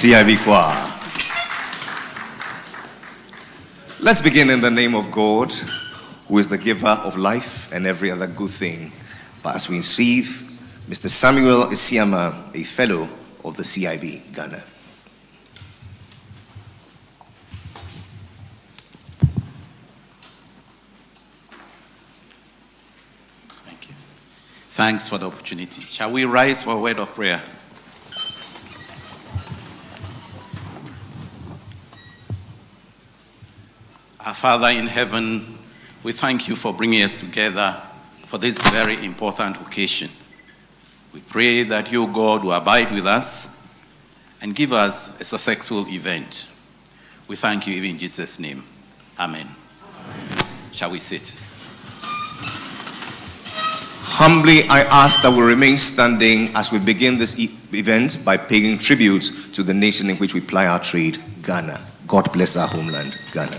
CIB choir. Let's begin in the name of God, who is the giver of life and every other good thing. But as we receive Mr. Samuel Isiama, a fellow of the CIB, Ghana. Thank you. Thanks for the opportunity. Shall we rise for a word of prayer? Our Father in heaven, we thank you for bringing us together for this very important occasion. We pray that you, God, will abide with us and give us a successful event. We thank you in Jesus' name. Amen. Amen. Shall we sit? Humbly, I ask that we remain standing as we begin this event by paying tribute to the nation in which we ply our trade, Ghana. God bless our homeland, Ghana.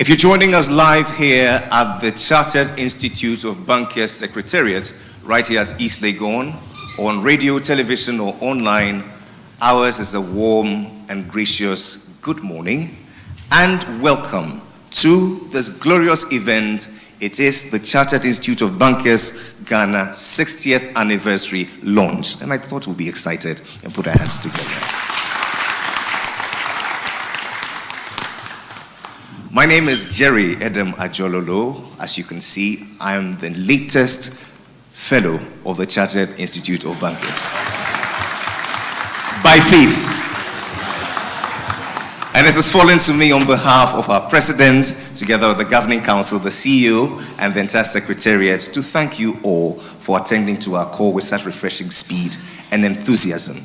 If you're joining us live here at the Chartered Institute of Bankers Secretariat, right here at East Legon, or on radio, television, or online, ours is a warm and gracious good morning and welcome to this glorious event. It is the Chartered Institute of Bankers Ghana 60th anniversary launch. And I thought we'd be excited and put our hands together. My name is Jerry Edem Ajololo. As you can see, I am the latest fellow of the Chartered Institute of Bankers. By faith. And it has fallen to me on behalf of our president, together with the governing council, the CEO, and the entire secretariat, to thank you all for attending to our call with such refreshing speed and enthusiasm.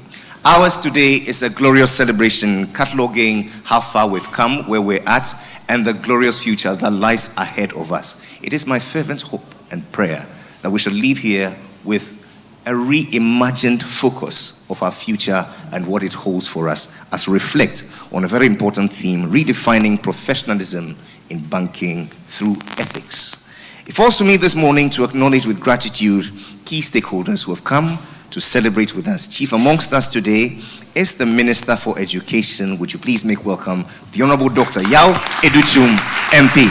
Ours today is a glorious celebration, cataloging how far we've come, where we're at, and the glorious future that lies ahead of us. It is my fervent hope and prayer that we shall leave here with a reimagined focus of our future and what it holds for us as we reflect on a very important theme, redefining professionalism in banking through ethics. It falls to me this morning to acknowledge with gratitude key stakeholders who have come to celebrate with us. Chief amongst us today is the Minister for Education. Would you please make welcome the Honorable Dr. Yao Educhum, MP.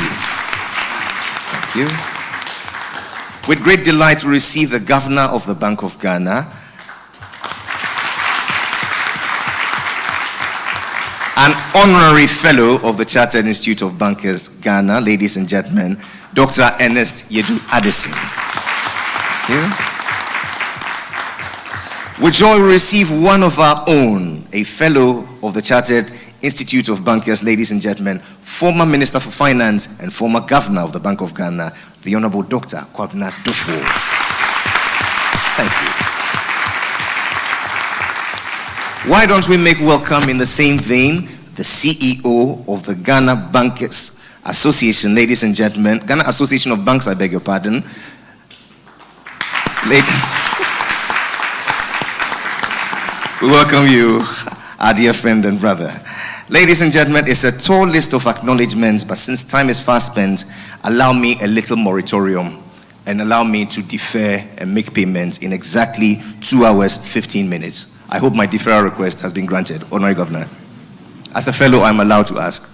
Thank you. With great delight, we receive the Governor of the Bank of Ghana, an honorary fellow of the Chartered Institute of Bankers Ghana, ladies and gentlemen, Dr. Ernest Yedu Addison. Thank you. With joy, we receive one of our own, a fellow of the Chartered Institute of Bankers, ladies and gentlemen, former Minister for Finance and former Governor of the Bank of Ghana, the Honorable Dr. Kwabena Dufo. Thank you. Why don't we make welcome in the same vein the CEO of the Ghana Bankers Association, ladies and gentlemen, Ghana Association of Banks, I beg your pardon. We welcome you, our dear friend and brother. Ladies and gentlemen, it's a tall list of acknowledgements, but since time is fast spent, allow me a little moratorium and allow me to defer and make payments in exactly 2 hours, 15 minutes. I hope my deferral request has been granted, Honorary Governor. As a fellow, I'm allowed to ask.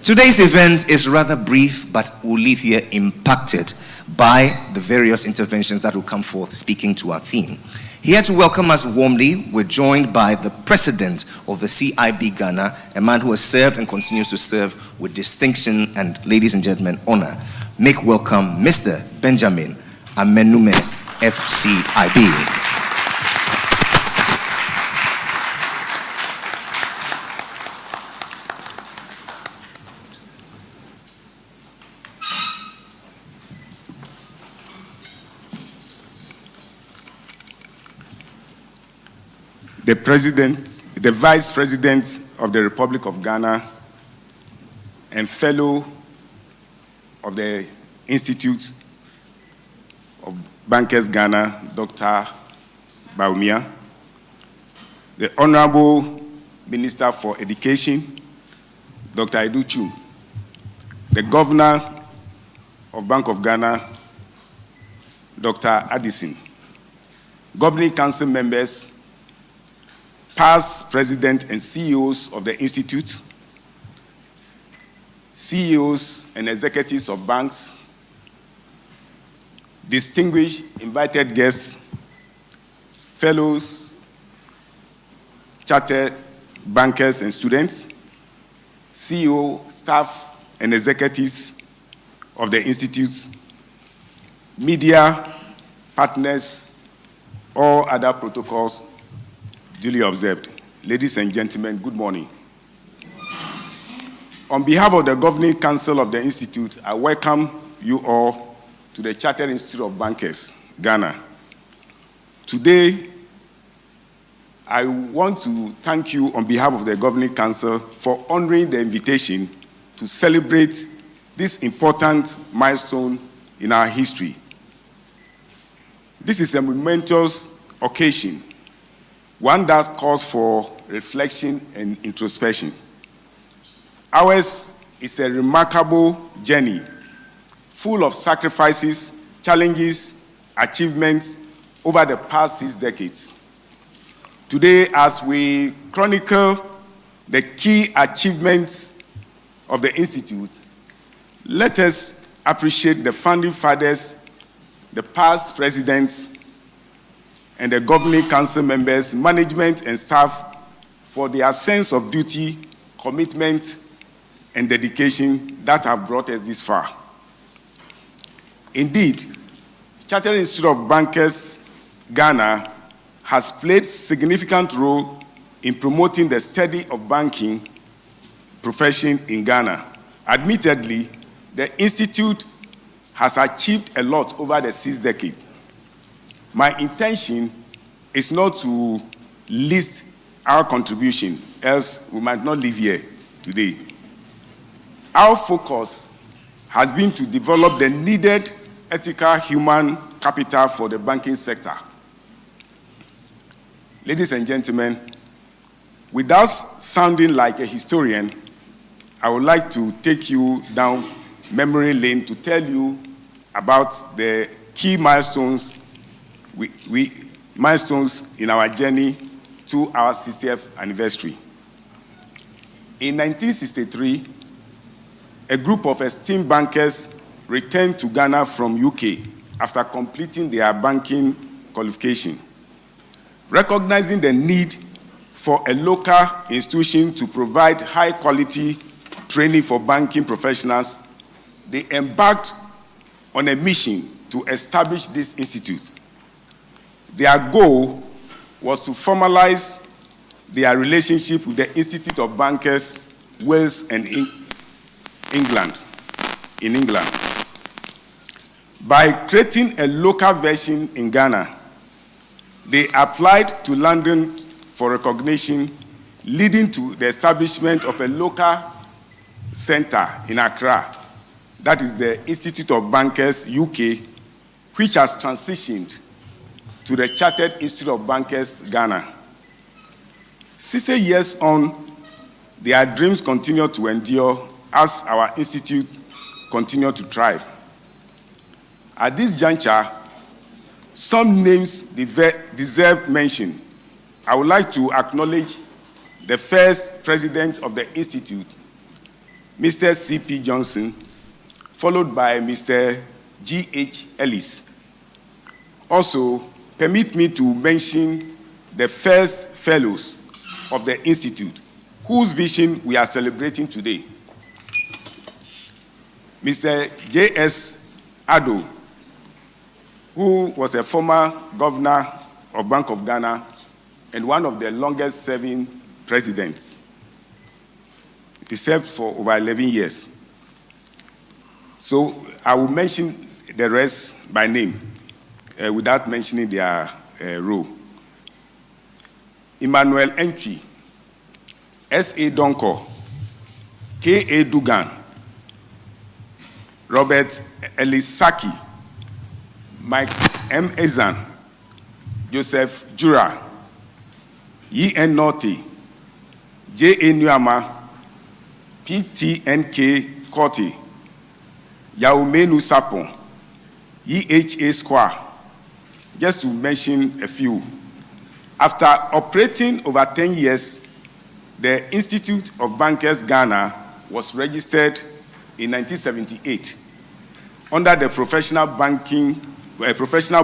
Today's event is rather brief, but will leave here impacted by the various interventions that will come forth speaking to our theme. Here to welcome us warmly, we're joined by the President of the CIB Ghana, a man who has served and continues to serve with distinction and, ladies and gentlemen, honor. Make welcome Mr. Benjamin Amenume, FCIB. The President, the Vice President of the Republic of Ghana, and fellow of the Institute of Bankers Ghana, Dr. Baumia, the Honorable Minister for Education, Dr. Educhu, the Governor of Bank of Ghana, Dr. Addison, Governing Council members, past president and CEOs of the Institute, CEOs and executives of banks, distinguished invited guests, fellows, chartered bankers and students, CEO, staff, and executives of the Institute, media, partners, all other protocols duly observed. Ladies and gentlemen, good morning. On behalf of the Governing Council of the Institute, I welcome you all to the Chartered Institute of Bankers, Ghana. Today, I want to thank you on behalf of the Governing Council for honoring the invitation to celebrate this important milestone in our history. This is a momentous occasion, one that calls for reflection and introspection. Ours is a remarkable journey, full of sacrifices, challenges, achievements over the past 6 decades. Today, as we chronicle the key achievements of the Institute, let us appreciate the founding fathers, the past presidents, and the Governing Council members, management, and staff for their sense of duty, commitment, and dedication that have brought us this far. Indeed, Chartered Institute of Bankers Ghana has played a significant role in promoting the study of banking profession in Ghana. Admittedly, the Institute has achieved a lot over the 6 decades. My intention is not to list our contribution, else we might not live here today. Our focus has been to develop the needed ethical human capital for the banking sector. Ladies and gentlemen, without sounding like a historian, I would like to take you down memory lane to tell you about the key milestones in our journey to our 60th anniversary. In 1963, a group of esteemed bankers returned to Ghana from UK after completing their banking qualification. Recognizing the need for a local institution to provide high-quality training for banking professionals, they embarked on a mission to establish this institute. Their goal was to formalize their relationship with the Institute of Bankers, Wales and England. By creating a local version in Ghana, they applied to London for recognition, leading to the establishment of a local center in Accra, that is the Institute of Bankers UK, which has transitioned to the Chartered Institute of Bankers Ghana. 60 years on, their dreams continue to endure as our institute continues to thrive. At this juncture, some names deserve mention. I would like to acknowledge the first president of the Institute, Mr. C.P. Johnson, followed by Mr. G.H. Ellis. Also, permit me to mention the first fellows of the Institute, whose vision we are celebrating today. Mr. J.S. Addo, who was a former governor of Bank of Ghana and one of the longest-serving presidents. He served for over 11 years. So I will mention the rest by name without mentioning their role. Emmanuel Entry, S.A. Donko, K.A. Dugan, Robert Elisaki, Mike M. Ezan, Joseph Jura, E.N. Norte, J.A. Nyama, P.T.N.K. Korte, Yaumenu Sapon, E.H.A. Square, just to mention a few. After operating over 10 years, the Institute of Bankers Ghana was registered in 1978 under the Professional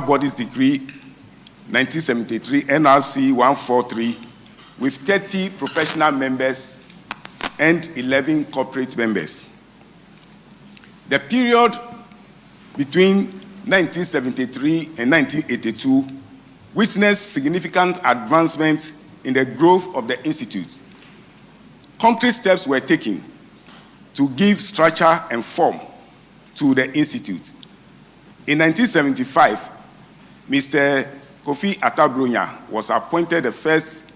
Bodies Decree 1973 NRC 143 with 30 professional members and 11 corporate members. The period between 1973 and 1982 witnessed significant advancement in the growth of the Institute. Concrete steps were taken to give structure and form to the Institute. In 1975, Mr. Kofi Atabronya was appointed the first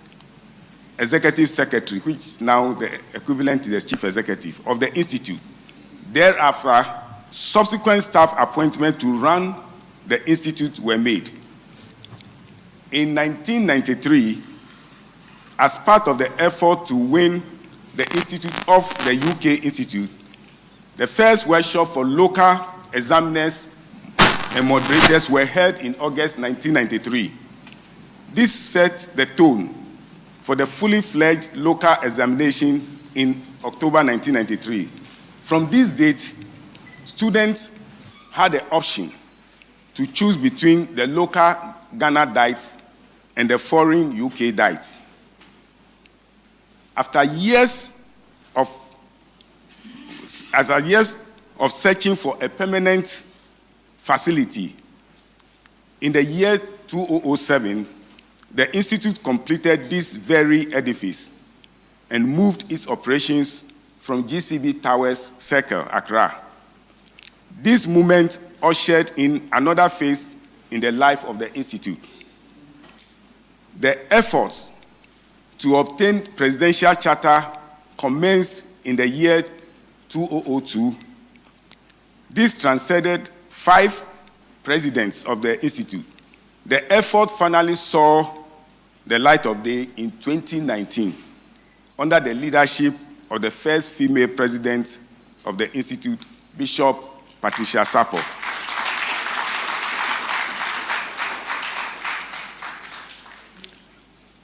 executive secretary, which is now the equivalent to the chief executive of the Institute. Thereafter, subsequent staff appointments to run the Institute were made. In 1993, as part of the effort to win the Institute off the UK Institute, the first workshop for local examiners and moderators were held in August 1993. This set the tone for the fully fledged local examination in October 1993. From this date, students had the option to choose between the local Ghana diet and the foreign UK diet. After years of searching for a permanent facility, in the year 2007, the Institute completed this very edifice and moved its operations from GCB Towers Circle, Accra. This movement ushered in another phase in the life of the Institute. The efforts to obtain presidential charter commenced in the year 2002. This transcended 5 presidents of the Institute. The effort finally saw the light of day in 2019 under the leadership of the first female president of the Institute, Bishop Patricia Sapo.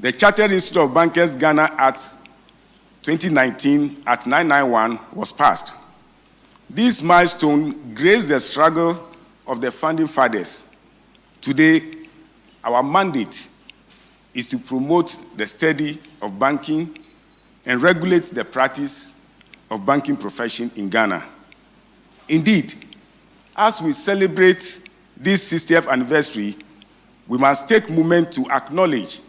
The Chartered Institute of Bankers Ghana Act 2019 at 991 was passed. This milestone graced the struggle of the founding fathers. Today, our mandate is to promote the study of banking and regulate the practice of banking profession in Ghana. Indeed, as we celebrate this 60th anniversary, we must take a moment to acknowledge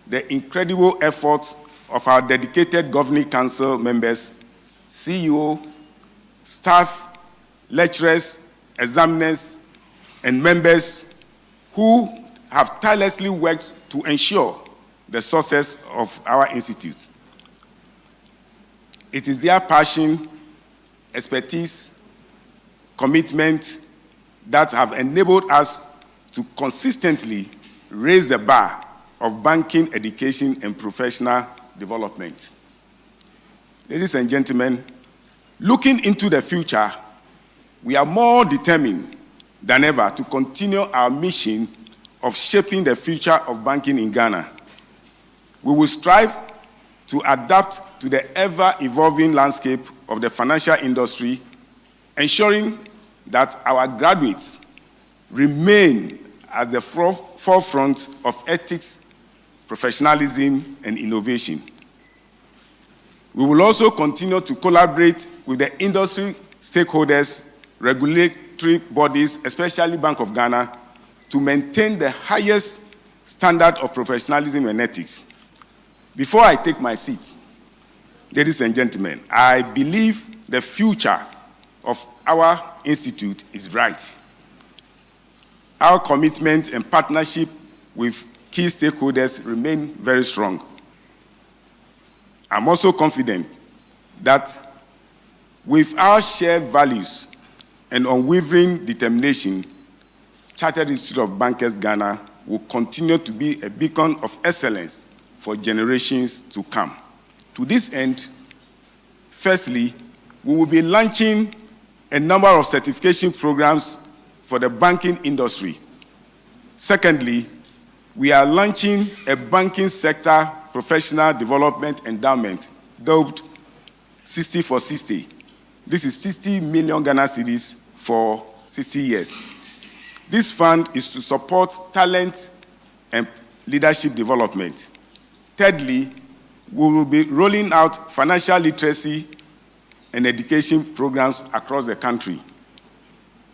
the incredible effort of our dedicated governing council members, CEO, staff, lecturers, examiners, and members who have tirelessly worked to ensure the success of our institute. It is their passion, expertise, commitment that have enabled us to consistently raise the bar of banking, education, and professional development. Ladies and gentlemen, looking into the future, we are more determined than ever to continue our mission of shaping the future of banking in Ghana. We will strive to adapt to the ever-evolving landscape of the financial industry, ensuring that our graduates remain at the forefront of ethics, professionalism, and innovation. We will also continue to collaborate with the industry stakeholders, regulatory bodies, especially Bank of Ghana, to maintain the highest standard of professionalism and ethics. Before I take my seat, ladies and gentlemen, I believe the future of our institute is bright. Our commitment and partnership with key stakeholders remain very strong. I'm also confident that with our shared values and unwavering determination, Chartered Institute of Bankers Ghana will continue to be a beacon of excellence for generations to come. To this end, firstly, we will be launching a number of certification programs for the banking industry. Secondly, we are launching a banking sector professional development endowment dubbed 60 for 60. This is 60 million Ghana cedis for 60 years. This fund is to support talent and leadership development. Thirdly, we will be rolling out financial literacy and education programs across the country.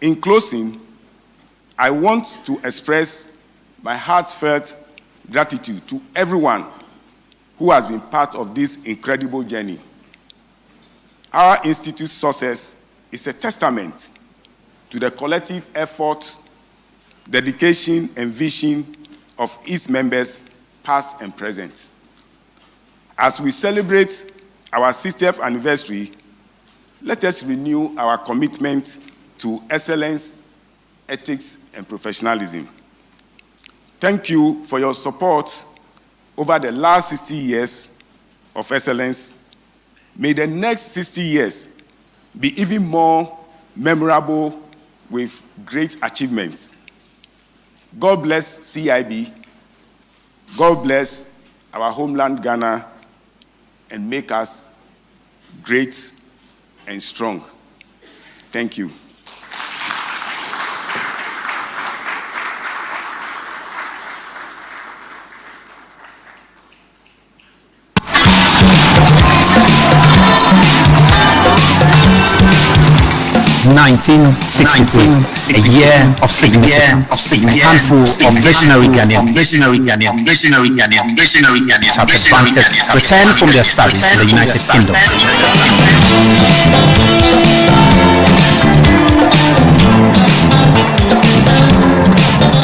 In closing, I want to express my heartfelt gratitude to everyone who has been part of this incredible journey. Our institute's success is a testament to the collective effort, dedication, and vision of its members, past and present. As we celebrate our 60th anniversary, let us renew our commitment to excellence, ethics, and professionalism. Thank you for your support over the last 60 years of excellence. May the next 60 years be even more memorable with great achievements. God bless CIB. God bless our homeland Ghana and make us great and strong. Thank you. (1963), a year of significance, a handful of visionary Ghanaians, Chartered bankers, returned from their studies in the United Kingdom.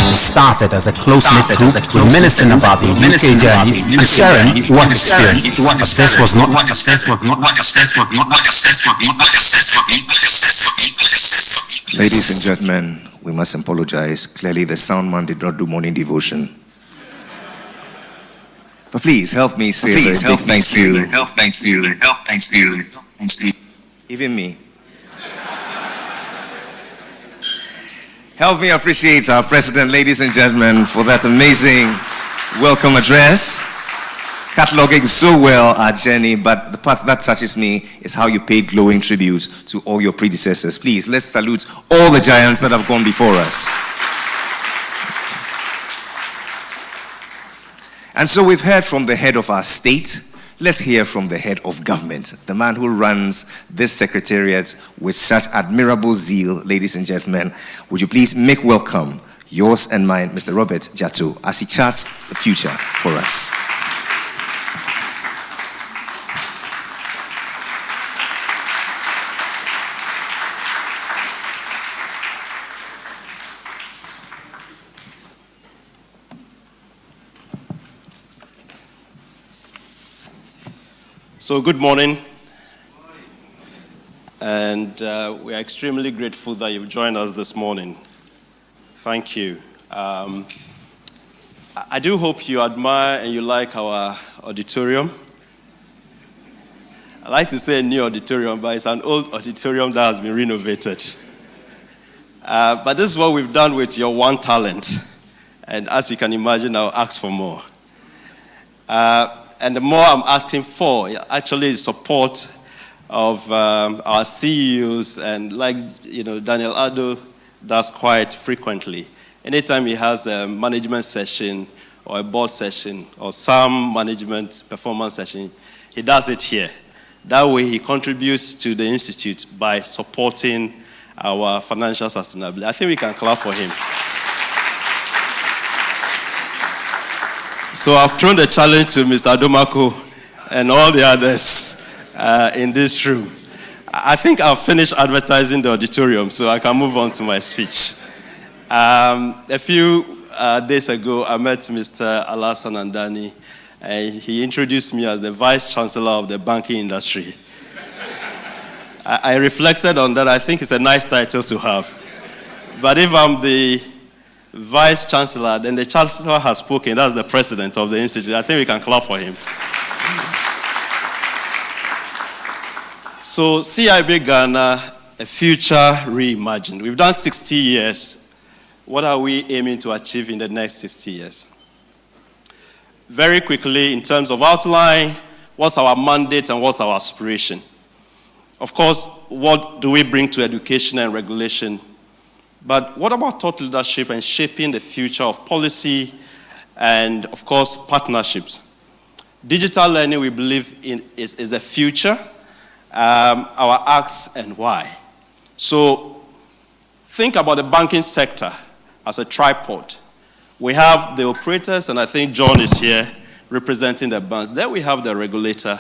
It started as a close-knit group reminiscing about the UK journeys and sharing work experience, but this was not. Ladies and gentlemen, we must apologize. Clearly the sound man did not do morning devotion. But please help me say thank you. Even me. Help me appreciate our president, ladies and gentlemen, for that amazing welcome address. Cataloging so well our journey, but the part that touches me is how you paid glowing tribute to all your predecessors. Please, let's salute all the giants that have gone before us. And so we've heard from the head of our state. Let's hear from the head of government, the man who runs this secretariat with such admirable zeal. Ladies and gentlemen, would you please make welcome yours and mine, Mr. Robert Jatto, as he charts the future for us. So good morning, and we are extremely grateful that you've joined us this morning. Thank you. I do hope you admire and you like our auditorium. I like to say a new auditorium, but it's an old auditorium that has been renovated. But this is what we've done with your one talent. And as you can imagine, I'll ask for more. And the more I'm asking for, actually, is support of our CEOs, and like Daniel Addo does quite frequently. Anytime he has a management session or a board session or some management performance session, he does it here. That way he contributes to the Institute by supporting our financial sustainability. I think we can clap for him. So I've thrown the challenge to Mr. Adomako and all the others in this room. I think I've finished advertising the auditorium, so I can move on to my speech. A few days ago, I met Mr. Alassane Andani, and he introduced me as the Vice Chancellor of the banking industry. I reflected on that. I think it's a nice title to have. But if I'm the Vice Chancellor, then the Chancellor has spoken. That's the President of the Institute. I think we can clap for him. So CIB Ghana, a future reimagined. We've done 60 years. What are we aiming to achieve in the next 60 years? Very quickly, in terms of outline, what's our mandate and what's our aspiration? Of course, what do we bring to education and regulation? But what about thought leadership and shaping the future of policy and, of course, partnerships? Digital learning, we believe, is a future. Our asks and why. So think about the banking sector as a tripod. We have the operators, and I think John is here representing the banks. Then we have the regulator,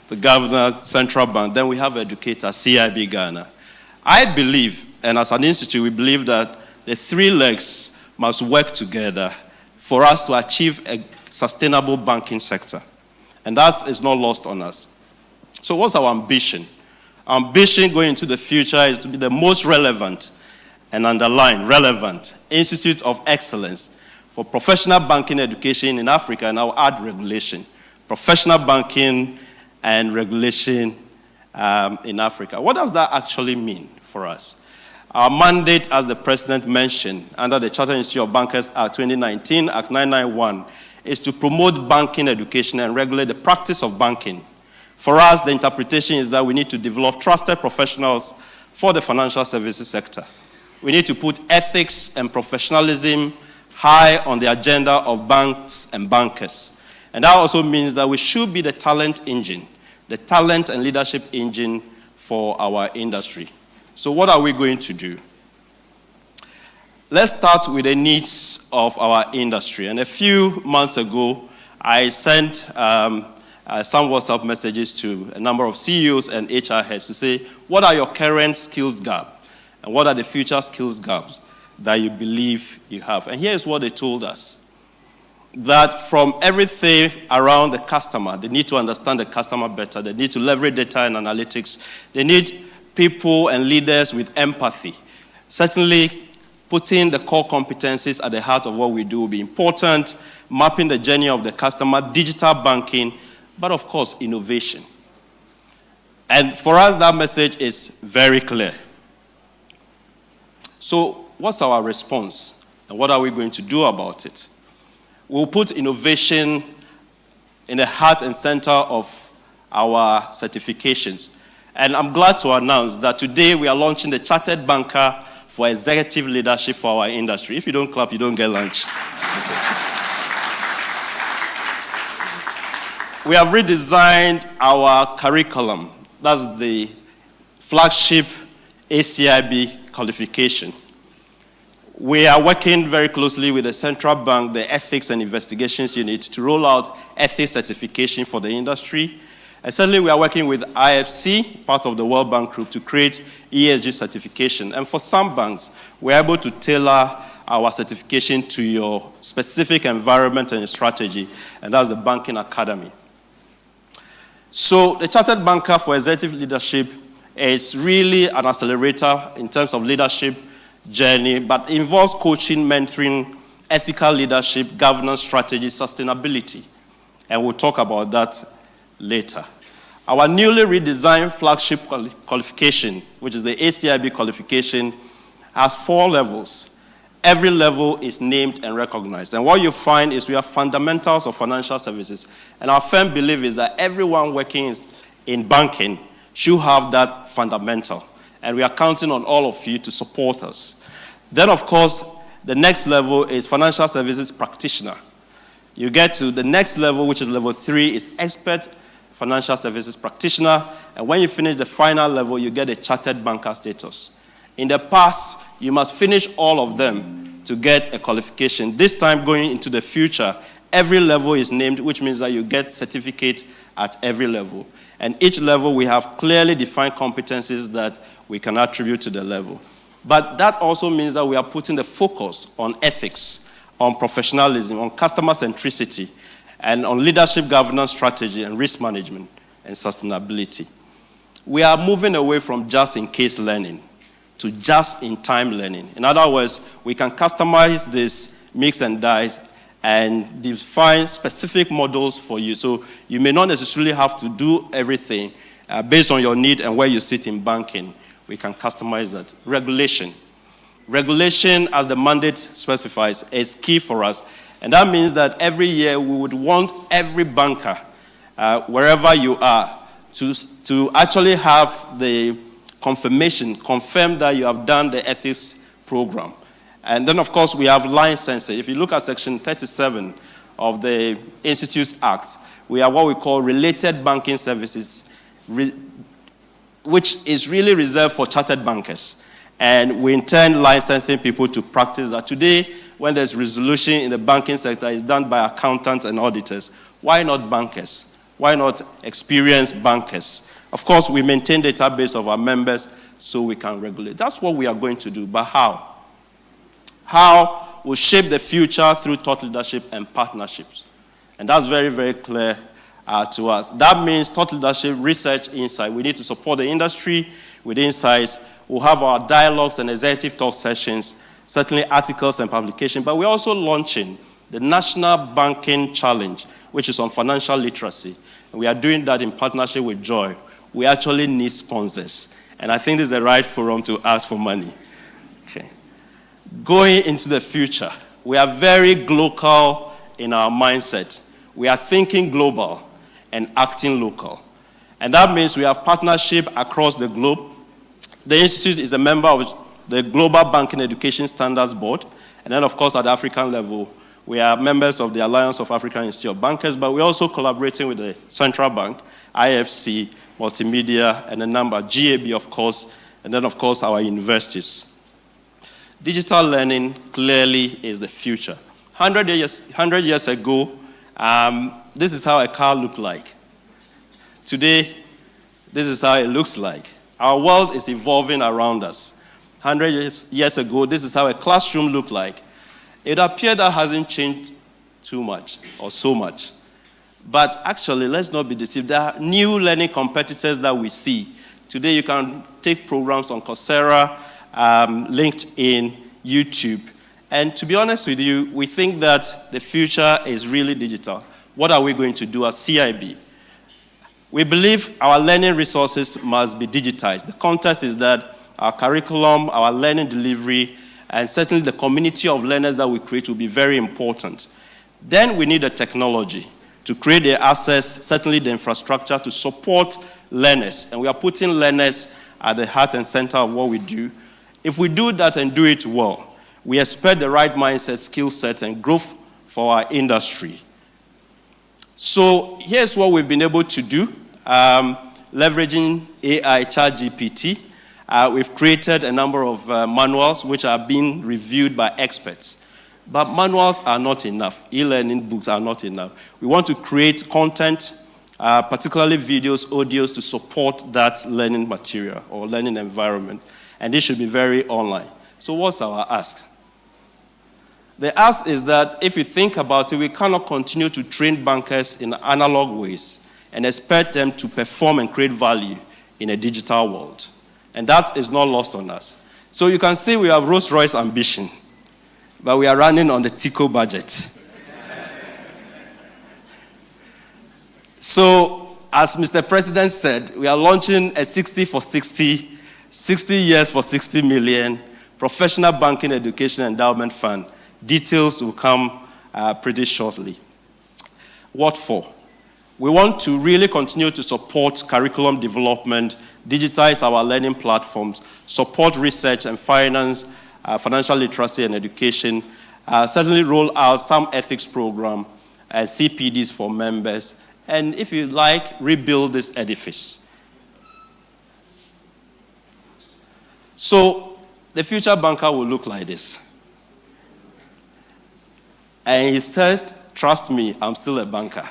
the governor, central bank. Then we have educator, CIB Ghana. I believe, and as an institute, we believe that the three legs must work together for us to achieve a sustainable banking sector. And that is not lost on us. So what's our ambition? Our ambition going into the future is to be the most relevant and underline relevant institute of excellence for professional banking education in Africa, and I'll add regulation. Professional banking and regulation in Africa. What does that actually mean for us? Our mandate, as the President mentioned, under the Chartered Institute of Bankers Act 2019, Act 991, is to promote banking education and regulate the practice of banking. For us, the interpretation is that we need to develop trusted professionals for the financial services sector. We need to put ethics and professionalism high on the agenda of banks and bankers. And that also means that we should be the talent engine, the talent and leadership engine for our industry. So what are we going to do? Let's start with the needs of our industry. And a few months ago, I sent some WhatsApp messages to a number of CEOs and HR heads to say, what are your current skills gaps? And what are the future skills gaps that you believe you have? And here's what they told us. That from everything around the customer, they need to understand the customer better. They need to leverage data and analytics. They need people and leaders with empathy. Certainly, putting the core competencies at the heart of what we do will be important. Mapping the journey of the customer, digital banking, but of course, innovation. And for us, that message is very clear. So what's our response? And what are we going to do about it? We'll put innovation in the heart and center of our certifications. And I'm glad to announce that today we are launching the Chartered Banker for Executive Leadership for our industry. If you don't clap, you don't get lunch. We have redesigned our curriculum. That's the flagship ACIB qualification. We are working very closely with the central bank, the Ethics and Investigations Unit, to roll out ethics certification for the industry. And certainly we are working with IFC, part of the World Bank Group, to create ESG certification. And for some banks, we're able to tailor our certification to your specific environment and strategy, and that's the Banking Academy. So the Chartered Banker for Executive Leadership is really an accelerator in terms of leadership journey, but involves coaching, mentoring, ethical leadership, governance strategy, sustainability. And we'll talk about that later. Our newly redesigned flagship qualification, which is the ACIB qualification, has 4 levels. Every level is named and recognized. And what you find is we have fundamentals of financial services. And our firm belief is that everyone working in banking should have that fundamental. And we are counting on all of you to support us. Then, of course, the next level is financial services practitioner. You get to the next level, which is level 3, is expert financial services practitioner. And when you finish the final level, you get a chartered banker status. In the past, you must finish all of them to get a qualification. This time, going into the future, every level is named, which means that you get certificate at every level. And each level, we have clearly defined competencies that we can attribute to the level. But that also means that we are putting the focus on ethics, on professionalism, on customer centricity, and on leadership governance strategy and risk management and sustainability. We are moving away from just-in-case learning to just-in-time learning. In other words, we can customize this mix and dice and define specific models for you. So you may not necessarily have to do everything based on your need and where you sit in banking. We can customize that. Regulation. Regulation, as the mandate specifies, is key for us. And that means that every year we would want every banker, wherever you are, to actually have the confirm that you have done the ethics program. And then, of course, we have licensing. If you look at Section 37 of the Institutes Act, we have what we call related banking services, which is really reserved for chartered bankers. And we intend licensing people to practice that. Today, when there's resolution in the banking sector, it's done by accountants and auditors. Why not bankers? Why not experienced bankers? Of course, we maintain database of our members so we can regulate. That's what we are going to do. But how? How will shape the future through thought leadership and partnerships. And that's very, very clear to us. That means thought leadership, research, insight. We need to support the industry with insights. We'll have our dialogues and executive talk sessions, certainly articles and publications. But we're also launching the National Banking Challenge, which is on financial literacy. And we are doing that in partnership with Joy. We actually need sponsors. And I think this is the right forum to ask for money. Okay. Going into the future, we are very global in our mindset. We are thinking global and acting local. And that means we have partnership across the globe. The Institute is a member of the Global Banking Education Standards Board. And then, of course, at the African level, we are members of the Alliance of African Institute of Bankers, but we're also collaborating with the Central Bank, IFC, Multimedia, and a number, GAB, of course, and then, of course, our universities. Digital learning clearly is the future. 100 years ago, this is how a car looked like. Today, this is how it looks like. Our world is evolving around us. 100 years ago, this is how a classroom looked like. It appeared that hasn't changed too much or so much. But actually, let's not be deceived. There are new learning competitors that we see. Today, you can take programs on Coursera, LinkedIn, YouTube. And to be honest with you, we think that the future is really digital. What are we going to do as CIB? We believe our learning resources must be digitized. The context is that our curriculum, our learning delivery, and certainly the community of learners that we create will be very important. Then we need a technology to create the access, certainly the infrastructure to support learners. And we are putting learners at the heart and center of what we do. If we do that and do it well, we expect the right mindset, skill set, and growth for our industry. So here's what we've been able to do. Leveraging AI, ChatGPT, we've created a number of manuals which are being reviewed by experts. But manuals are not enough. E-learning books are not enough. We want to create content, particularly videos, audios, to support that learning material or learning environment. And this should be very online. So what's our ask? The ask is that if you think about it, we cannot continue to train bankers in analog ways and expect them to perform and create value in a digital world. And that is not lost on us. So you can see we have Rolls-Royce ambition, but we are running on the TICO budget. So, as Mr. President said, we are launching a 60 for 60, 60 years for 60 million, Professional Banking Education Endowment Fund. Details will come pretty shortly. What for? We want to really continue to support curriculum development, digitize our learning platforms, support research and finance, financial literacy and education, certainly roll out some ethics program and CPDs for members, and if you like, rebuild this edifice. So the future banker will look like this. And he said, trust me, I'm still a banker.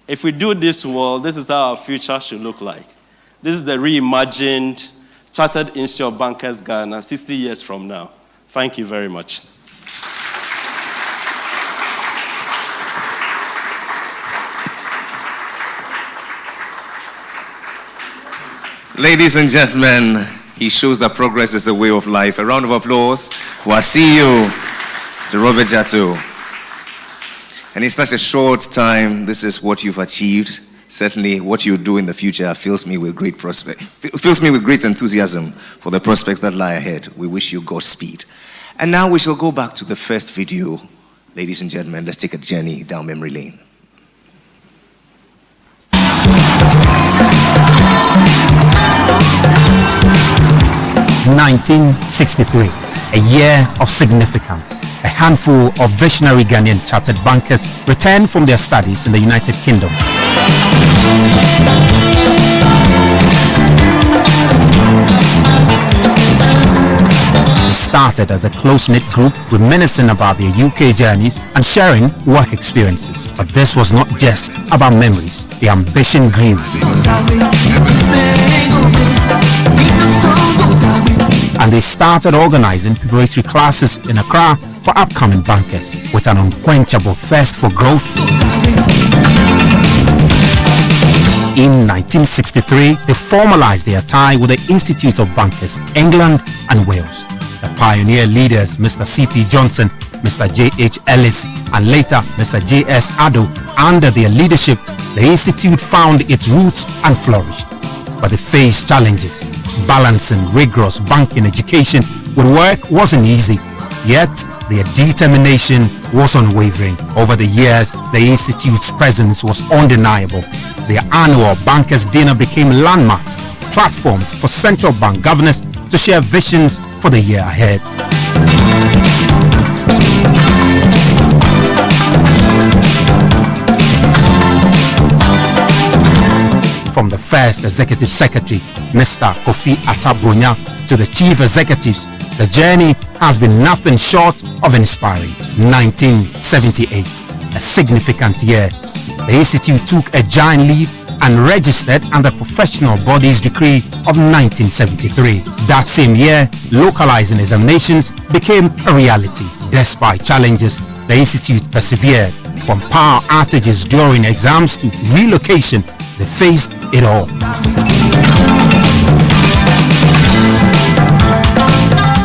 If we do this well, this is how our future should look like. This is the reimagined Chartered Institute of Bankers Ghana 60 years from now. Thank you very much. Ladies and gentlemen, he shows that progress is a way of life. A round of applause for our CEO, Mr. Robert Jatto. And in such a short time, this is what you've achieved. Certainly, what you do in the future fills me with great enthusiasm for the prospects that lie ahead. We wish you Godspeed. And now we shall go back to the first video. Ladies and gentlemen, let's take a journey down memory lane. (1963), a year of significance. A handful of visionary Ghanaian chartered bankers returned from their studies in the United Kingdom. They started as a close-knit group reminiscing about their UK journeys and sharing work experiences. But this was not just about memories. The ambition grew. And they started organizing preparatory classes in Accra for upcoming bankers with an unquenchable thirst for growth. In 1963, they formalized their tie with the Institute of Bankers, England and Wales. The pioneer leaders, Mr. C.P. Johnson, Mr. J.H. Ellis, and later Mr. J.S. Addo, under their leadership, the Institute found its roots and flourished. But they faced challenges. Balancing rigorous banking education with work wasn't easy, yet their determination was unwavering. Over the years, the Institute's presence was undeniable. Their annual Bankers' Dinner became landmarks, platforms for central bank governors to share visions for the year ahead. From the first executive secretary, Mr. Kofi Atta-Bronya, to the chief executives, the journey has been nothing short of inspiring. 1978, a significant year. The Institute took a giant leap and registered under Professional Bodies Decree of 1973. That same year, localizing examinations became a reality. Despite challenges, the Institute persevered. From power outages during exams to relocation, they faced it all.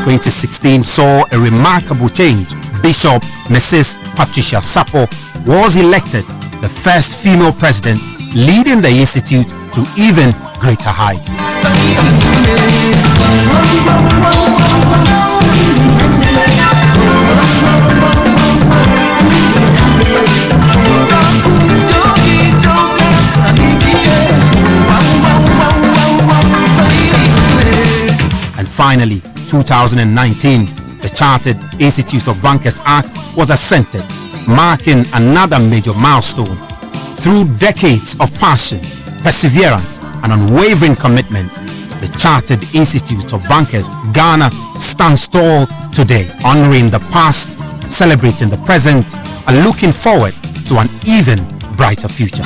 2016 saw a remarkable change. Bishop Mrs. Patricia Sapo was elected the first female president, leading the Institute to even greater heights. And finally, 2019, the Chartered Institute of Bankers Act was assented, marking another major milestone. Through decades of passion, perseverance, and unwavering commitment, the Chartered Institute of Bankers Ghana stands tall today, honoring the past, celebrating the present, and looking forward to an even brighter future.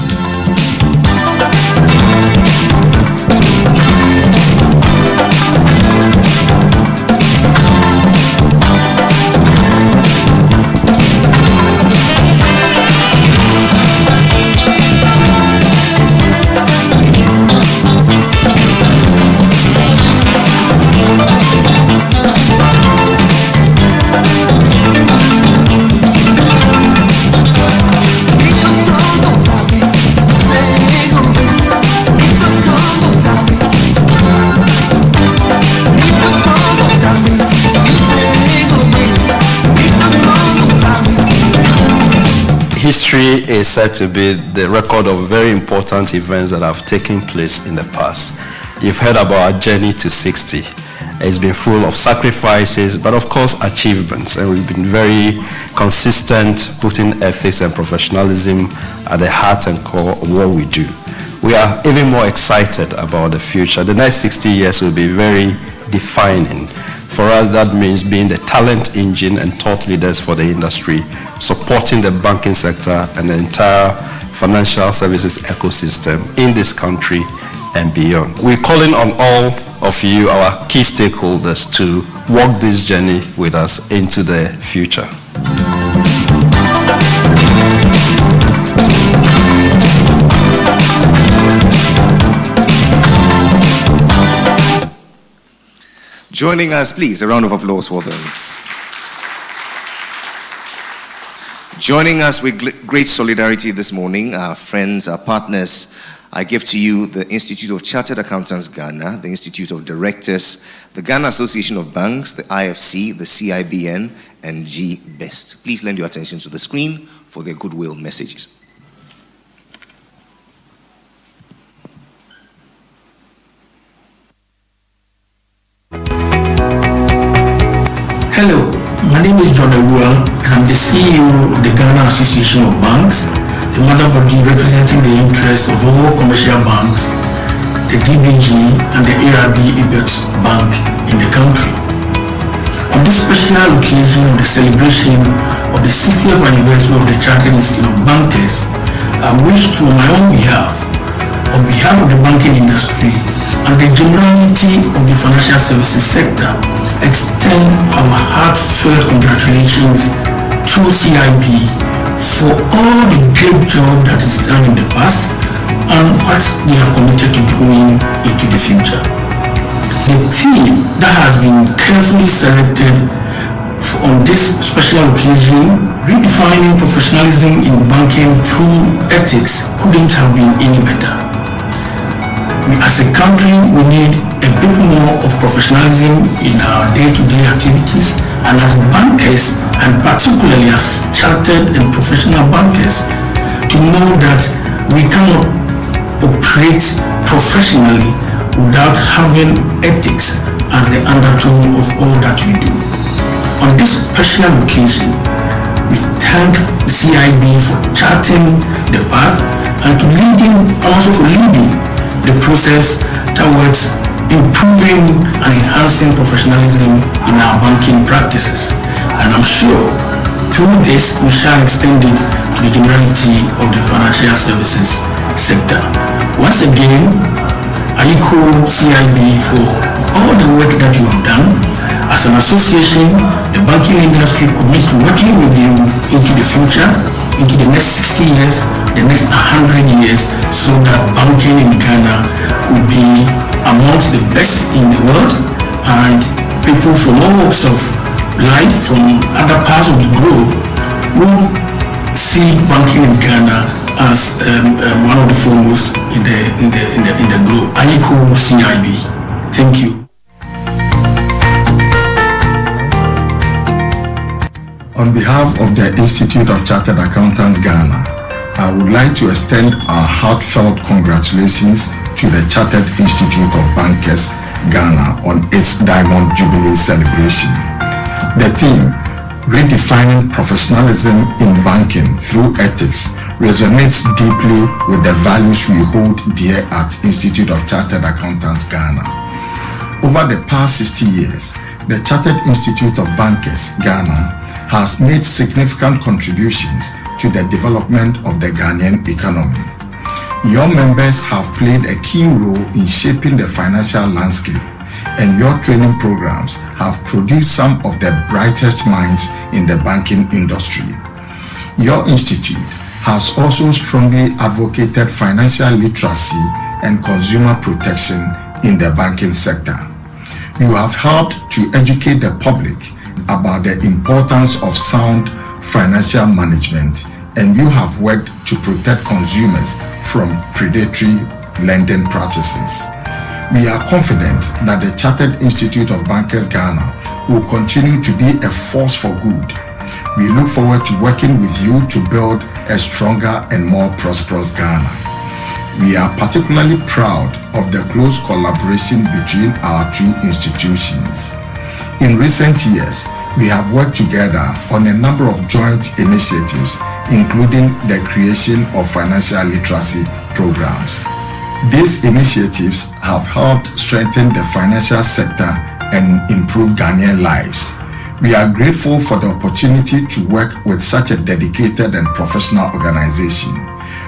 history is said to be the record of very important events that have taken place in the past. You've heard about our journey to 60. It's been full of sacrifices, but of course achievements, and we've been very consistent, putting ethics and professionalism at the heart and core of what we do. We are even more excited about the future. The next 60 years will be very defining. For us, that means being the talent engine and thought leaders for the industry, supporting the banking sector and the entire financial services ecosystem in this country and beyond. We're calling on all of you, our key stakeholders, to walk this journey with us into the future. Joining us, please, a round of applause for them. Joining us with great solidarity this morning, our friends, our partners, I give to you the Institute of Chartered Accountants Ghana, the Institute of Directors, the Ghana Association of Banks, the IFC, the CIBN, and G-Best. Please lend your attention to the screen for their goodwill messages. Hello, my name is John Ewell, and I'm the CEO of the Ghana Association of Banks, the mother body representing the interests of all commercial banks, the DBG and the ARB Ibex Bank in the country. On this special occasion of the celebration of the 60th anniversary of the Chartered Institute of Bankers, I wish to, on my own behalf of the banking industry and the generality of the financial services sector, extend our heartfelt congratulations to CIB for all the great job that is done in the past and what they have committed to doing into the future. The theme that has been carefully selected on this special occasion, redefining professionalism in banking through ethics, couldn't have been any better. As a country, we need a bit more of professionalism in our day-to-day activities, and as bankers, and particularly as chartered and professional bankers, to know that we cannot operate professionally without having ethics as the undertone of all that we do. On this special occasion, we thank the CIB for charting the path and also for leading the process towards improving and enhancing professionalism in our banking practices. And I'm sure through this we shall extend it to the generality of the financial services sector. Once again, I call CIB for all the work that you have done. As an association, the banking industry commits to working with you into the future, into the next 60 years, the next 100 years, so that banking in Ghana will be amongst the best in the world, and people from all walks of life from other parts of the globe will see banking in Ghana as one of the foremost in the globe. I call CIB. Thank you. On behalf of the Institute of Chartered Accountants Ghana, I would like to extend our heartfelt congratulations to the Chartered Institute of Bankers Ghana on its Diamond Jubilee celebration. The theme, Redefining Professionalism in Banking Through Ethics, resonates deeply with the values we hold dear at Institute of Chartered Accountants Ghana. Over the past 60 years, the Chartered Institute of Bankers Ghana has made significant contributions to the development of the Ghanaian economy. Your members have played a key role in shaping the financial landscape, and your training programs have produced some of the brightest minds in the banking industry. Your institute has also strongly advocated financial literacy and consumer protection in the banking sector. You have helped to educate the public about the importance of sound financial management, and you have worked to protect consumers from predatory lending practices. We are confident that the Chartered Institute of Bankers Ghana will continue to be a force for good, We look forward to working with you to build a stronger and more prosperous Ghana. We are particularly proud of the close collaboration between our two institutions. In recent years, we have worked together on a number of joint initiatives, including the creation of financial literacy programs. These initiatives have helped strengthen the financial sector and improve Ghanaian lives. We are grateful for the opportunity to work with such a dedicated and professional organization.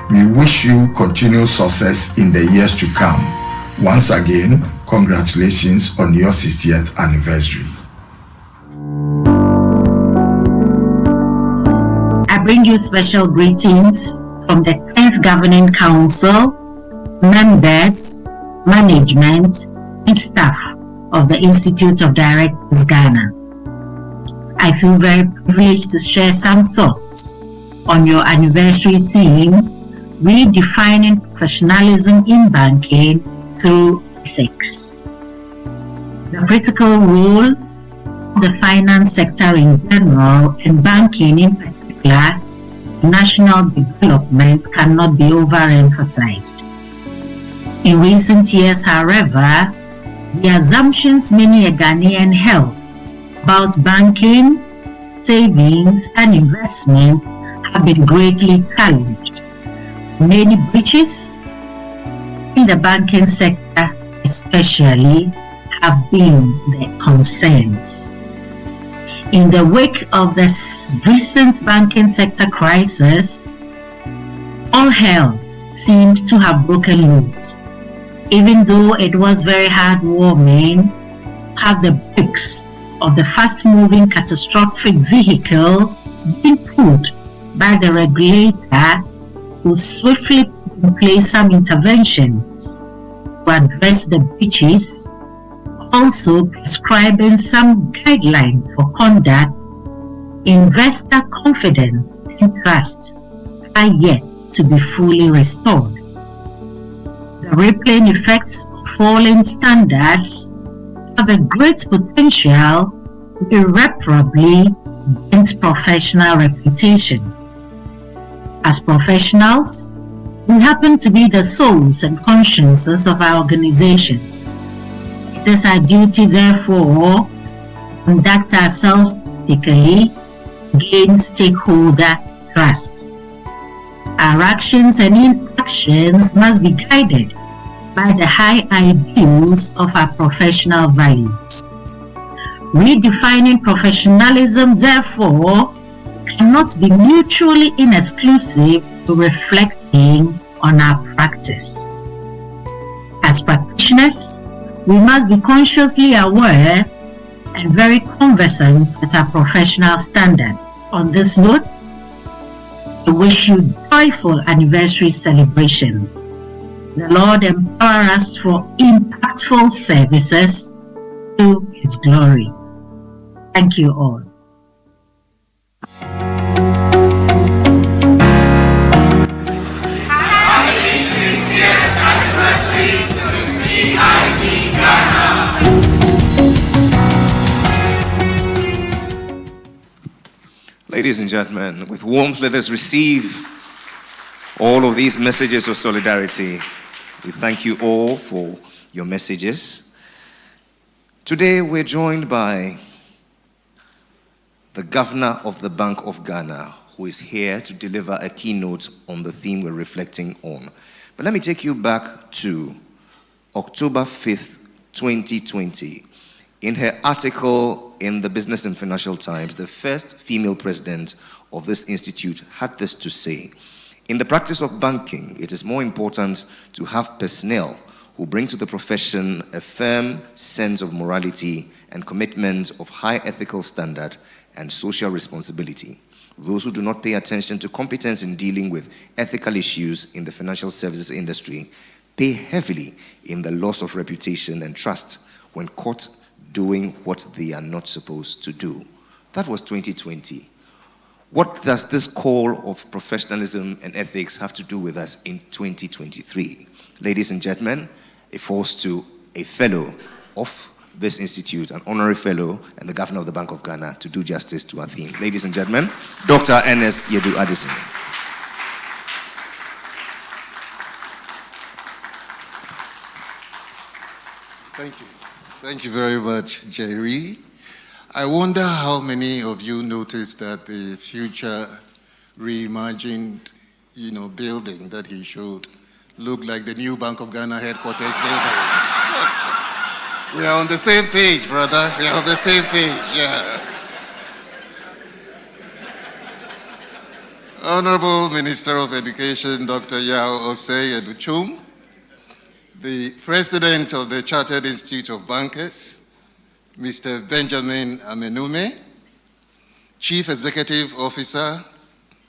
We wish you continued success in the years to come. Once again, congratulations on your 60th anniversary. I bring you special greetings from the 10th Governing Council, members, management, and staff of the Institute of Directors Ghana. I feel very privileged to share some thoughts on your anniversary theme, redefining professionalism in banking through ethics. The critical role of the finance sector in general and banking in particular, national development cannot be overemphasized. In recent years, however, the assumptions many a Ghanaian held about banking, savings, and investment have been greatly challenged. Many breaches in the banking sector especially have been the concerns. In the wake of the recent banking sector crisis, all hell seemed to have broken loose. Even though it was very heartwarming to have the brakes of the fast-moving catastrophic vehicle being put by the regulator, who swiftly put in place some interventions to address the breaches, also prescribing some guidelines for conduct. Investor confidence and trust are yet to be fully restored. The rippling effects of falling standards have a great potential to irreparably dent professional reputation. As professionals, we happen to be the souls and consciences of our organizations. It is our duty, therefore, to conduct ourselves ethically, gain stakeholder trust. Our actions and inactions must be guided by the high ideals of our professional values. Redefining professionalism, therefore, cannot be mutually inexclusive to reflecting on our practice. As practitioners, we must be consciously aware and very conversant with our professional standards. On this note, I wish you joyful anniversary celebrations. The Lord empower us for impactful services to His glory. Thank you all. Happy 60th anniversary to CIB Ghana. Ladies and gentlemen, with warmth, let us receive all of these messages of solidarity. We thank you all for your messages. Today, we're joined by the Governor of the Bank of Ghana, who is here to deliver a keynote on the theme we're reflecting on. But let me take you back to October 5th, 2020. In her article in the Business and Financial Times, the first female president of this institute had this to say: "In the practice of banking, it is more important to have personnel who bring to the profession a firm sense of morality and commitment of high ethical standard and social responsibility. Those who do not pay attention to competence in dealing with ethical issues in the financial services industry pay heavily in the loss of reputation and trust when caught doing what they are not supposed to do." That was 2020. What does this call of professionalism and ethics have to do with us in 2023? Ladies and gentlemen, it falls to a fellow of this institute, an honorary fellow, and the governor of the Bank of Ghana to do justice to our theme. Ladies and gentlemen, Dr. Ernest Yedu Addison. Thank you. Thank you very much, Jerry. I wonder how many of you noticed that the future reimagined, building that he showed looked like the new Bank of Ghana headquarters building. We are on the same page, brother. We are on the same page, yeah. Honorable Minister of Education, Dr. Yao Osei Educhum, the President of the Chartered Institute of Bankers, Mr. Benjamin Amenume, Chief Executive Officer,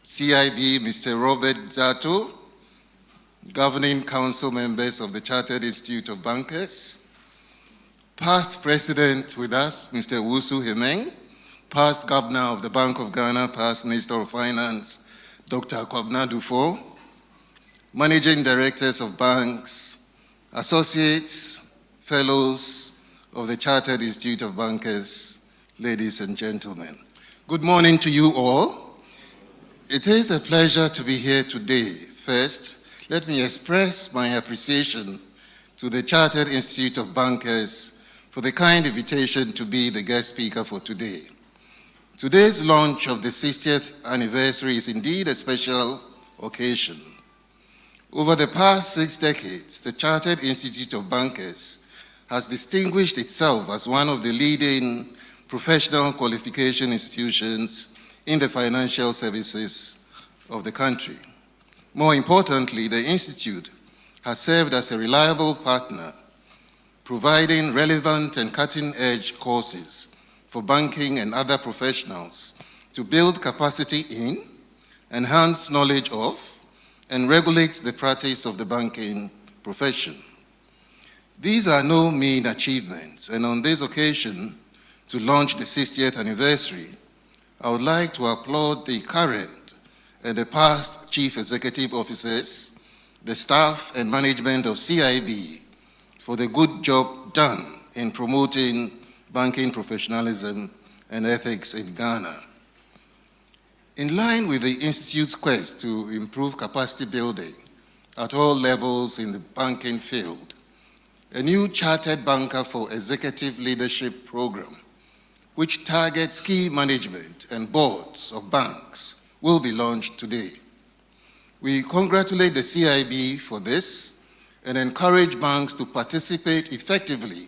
CIB, Mr. Robert Zato, Governing Council members of the Chartered Institute of Bankers, past President with us, Mr. Wusu Hemeng, past Governor of the Bank of Ghana, past Minister of Finance, Dr. Kwabena Dufo, Managing Directors of banks, associates, fellows of the Chartered Institute of Bankers, ladies and gentlemen. Good morning to you all. It is a pleasure to be here today. First, let me express my appreciation to the Chartered Institute of Bankers for the kind invitation to be the guest speaker for today. Today's launch of the 60th anniversary is indeed a special occasion. Over the past 6 decades, the Chartered Institute of Bankers has distinguished itself as one of the leading professional qualification institutions in the financial services of the country. More importantly, the Institute has served as a reliable partner, providing relevant and cutting-edge courses for banking and other professionals to build capacity in, enhance knowledge of, and regulate the practice of the banking profession. These are no mean achievements, and on this occasion, to launch the 60th anniversary, I would like to applaud the current and the past chief executive officers, the staff and management of CIB for the good job done in promoting banking professionalism and ethics in Ghana. In line with the Institute's quest to improve capacity building at all levels in the banking field, a new Chartered Banker for Executive Leadership program, which targets key management and boards of banks, will be launched today. We congratulate the CIB for this and encourage banks to participate effectively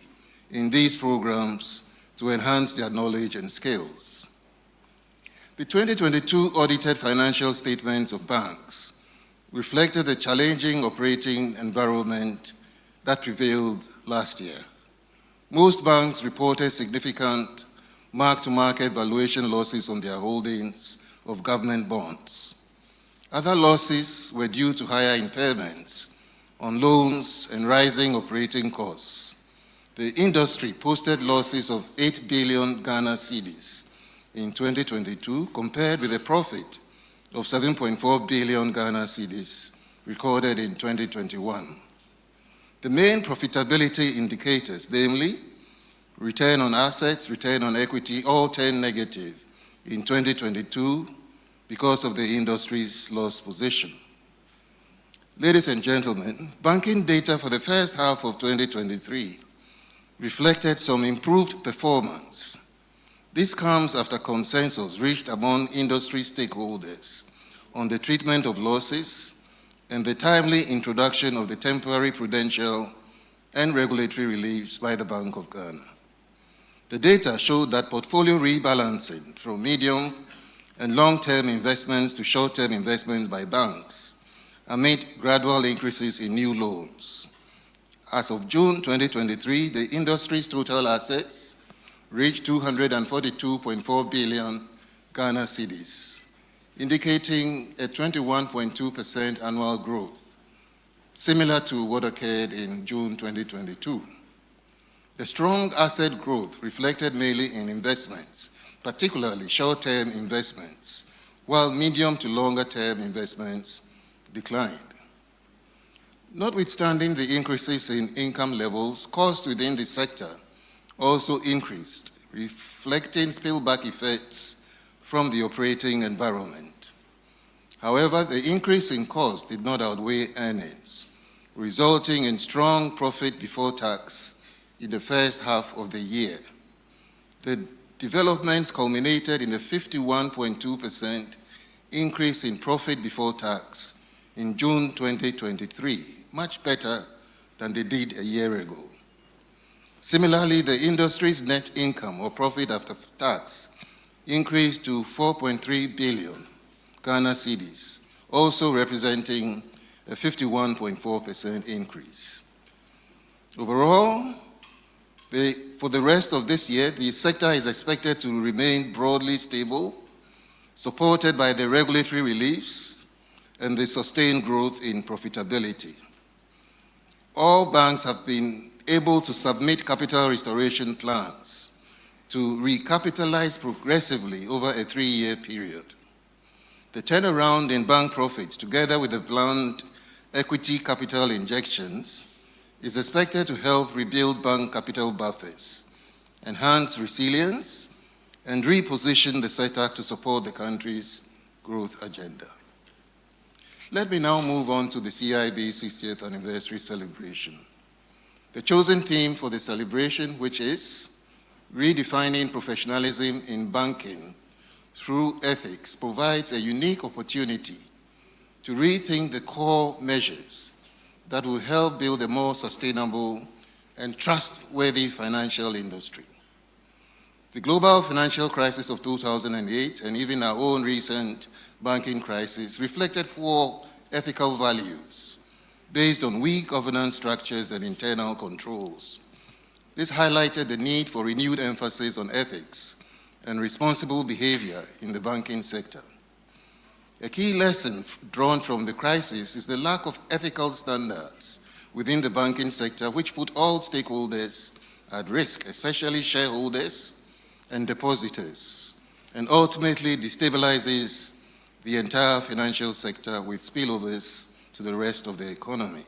in these programs to enhance their knowledge and skills. The 2022 audited financial statements of banks reflected the challenging operating environment that prevailed last year. Most banks reported significant mark-to-market valuation losses on their holdings of government bonds. Other losses were due to higher impairments on loans and rising operating costs. The industry posted losses of 8 billion Ghana cedis in 2022 compared with a profit of 7.4 billion Ghana cedis recorded in 2021. The main profitability indicators, namely return on assets, return on equity, all turned negative in 2022 because of the industry's loss position. Ladies and gentlemen, banking data for the first half of 2023 reflected some improved performance. This comes after consensus reached among industry stakeholders on the treatment of losses and the timely introduction of the temporary prudential and regulatory reliefs by the Bank of Ghana. The data showed that portfolio rebalancing from medium and long-term investments to short-term investments by banks amid gradual increases in new loans. As of June 2023, the industry's total assets reached 242.4 billion Ghana cedis, indicating a 21.2% annual growth, similar to what occurred in June 2022. The strong asset growth reflected mainly in investments, particularly short-term investments, while medium to longer-term investments declined. Notwithstanding the increases in income levels, costs within the sector also increased, reflecting spillback effects from the operating environment. However, the increase in cost did not outweigh earnings, resulting in strong profit before tax in the first half of the year. The developments culminated in a 51.2% increase in profit before tax in June 2023, much better than they did a year ago. Similarly, the industry's net income or profit after tax increased to 4.3 billion Ghana cedis, also representing a 51.4% increase. Overall, for the rest of this year, the sector is expected to remain broadly stable, supported by the regulatory reliefs and the sustained growth in profitability. All banks have been able to submit capital restoration plans to recapitalize progressively over a 3-year period. The turnaround in bank profits, together with the planned equity capital injections, is expected to help rebuild bank capital buffers, enhance resilience, and reposition the sector to support the country's growth agenda. Let me now move on to the CIB 60th anniversary celebration. The chosen theme for the celebration, which is redefining professionalism in banking through ethics, provides a unique opportunity to rethink the core measures that will help build a more sustainable and trustworthy financial industry. The global financial crisis of 2008 and even our own recent banking crisis reflected poor ethical values based on weak governance structures and internal controls. This highlighted the need for renewed emphasis on ethics and responsible behavior in the banking sector. A key lesson drawn from the crisis is the lack of ethical standards within the banking sector, which put all stakeholders at risk, especially shareholders and depositors, and ultimately destabilizes the entire financial sector with spillovers to the rest of the economy.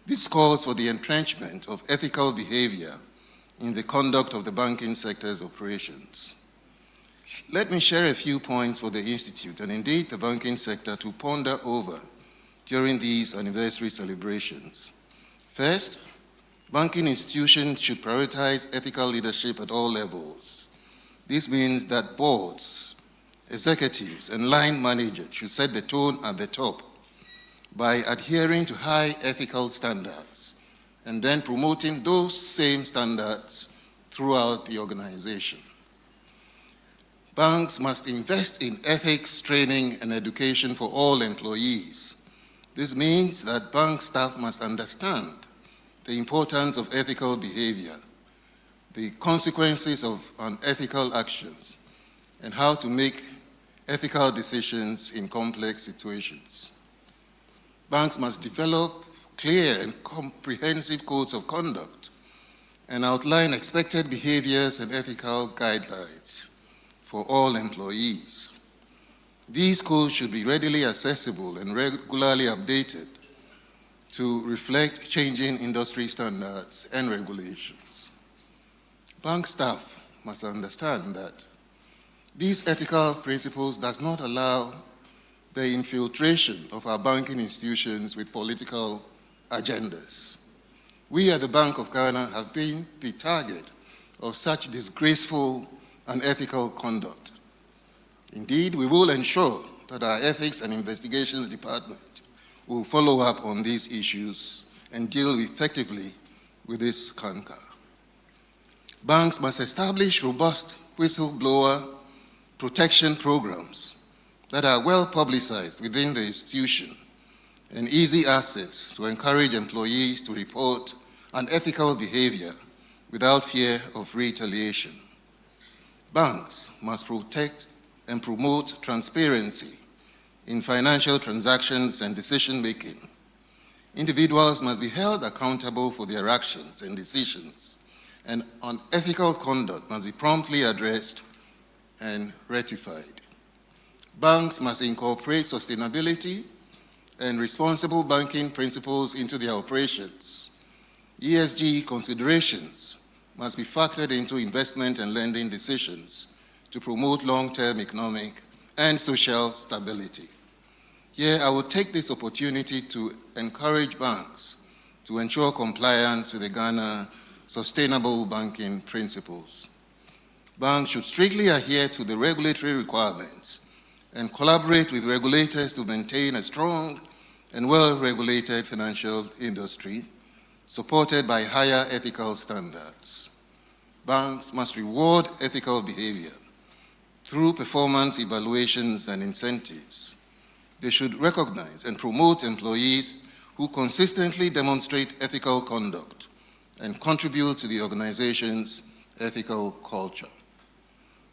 This calls for the entrenchment of ethical behavior in the conduct of the banking sector's operations. Let me share a few points for the Institute and indeed the banking sector to ponder over during these anniversary celebrations. First, banking institutions should prioritize ethical leadership at all levels. This means that boards, executives, and line managers should set the tone at the top by adhering to high ethical standards and then promoting those same standards throughout the organization. Banks must invest in ethics training and education for all employees. This means that bank staff must understand the importance of ethical behavior, the consequences of unethical actions, and how to make ethical decisions in complex situations. Banks must develop clear and comprehensive codes of conduct and outline expected behaviors and ethical guidelines for all employees. These codes should be readily accessible and regularly updated to reflect changing industry standards and regulations. Bank staff must understand that these ethical principles does not allow the infiltration of our banking institutions with political agendas. We at the Bank of Ghana have been the target of such disgraceful unethical conduct. Indeed, we will ensure that our Ethics and Investigations Department will follow up on these issues and deal effectively with this canker. Banks must establish robust whistleblower protection programs that are well publicized within the institution and easy access to encourage employees to report unethical behavior without fear of retaliation. Banks must protect and promote transparency in financial transactions and decision-making. Individuals must be held accountable for their actions and decisions, and unethical conduct must be promptly addressed and rectified. Banks must incorporate sustainability and responsible banking principles into their operations. ESG considerations must be factored into investment and lending decisions to promote long-term economic and social stability. Here, I will take this opportunity to encourage banks to ensure compliance with the Ghana Sustainable Banking Principles. Banks should strictly adhere to the regulatory requirements and collaborate with regulators to maintain a strong and well-regulated financial industry supported by higher ethical standards. Banks must reward ethical behavior through performance evaluations and incentives. They should recognize and promote employees who consistently demonstrate ethical conduct and contribute to the organization's ethical culture.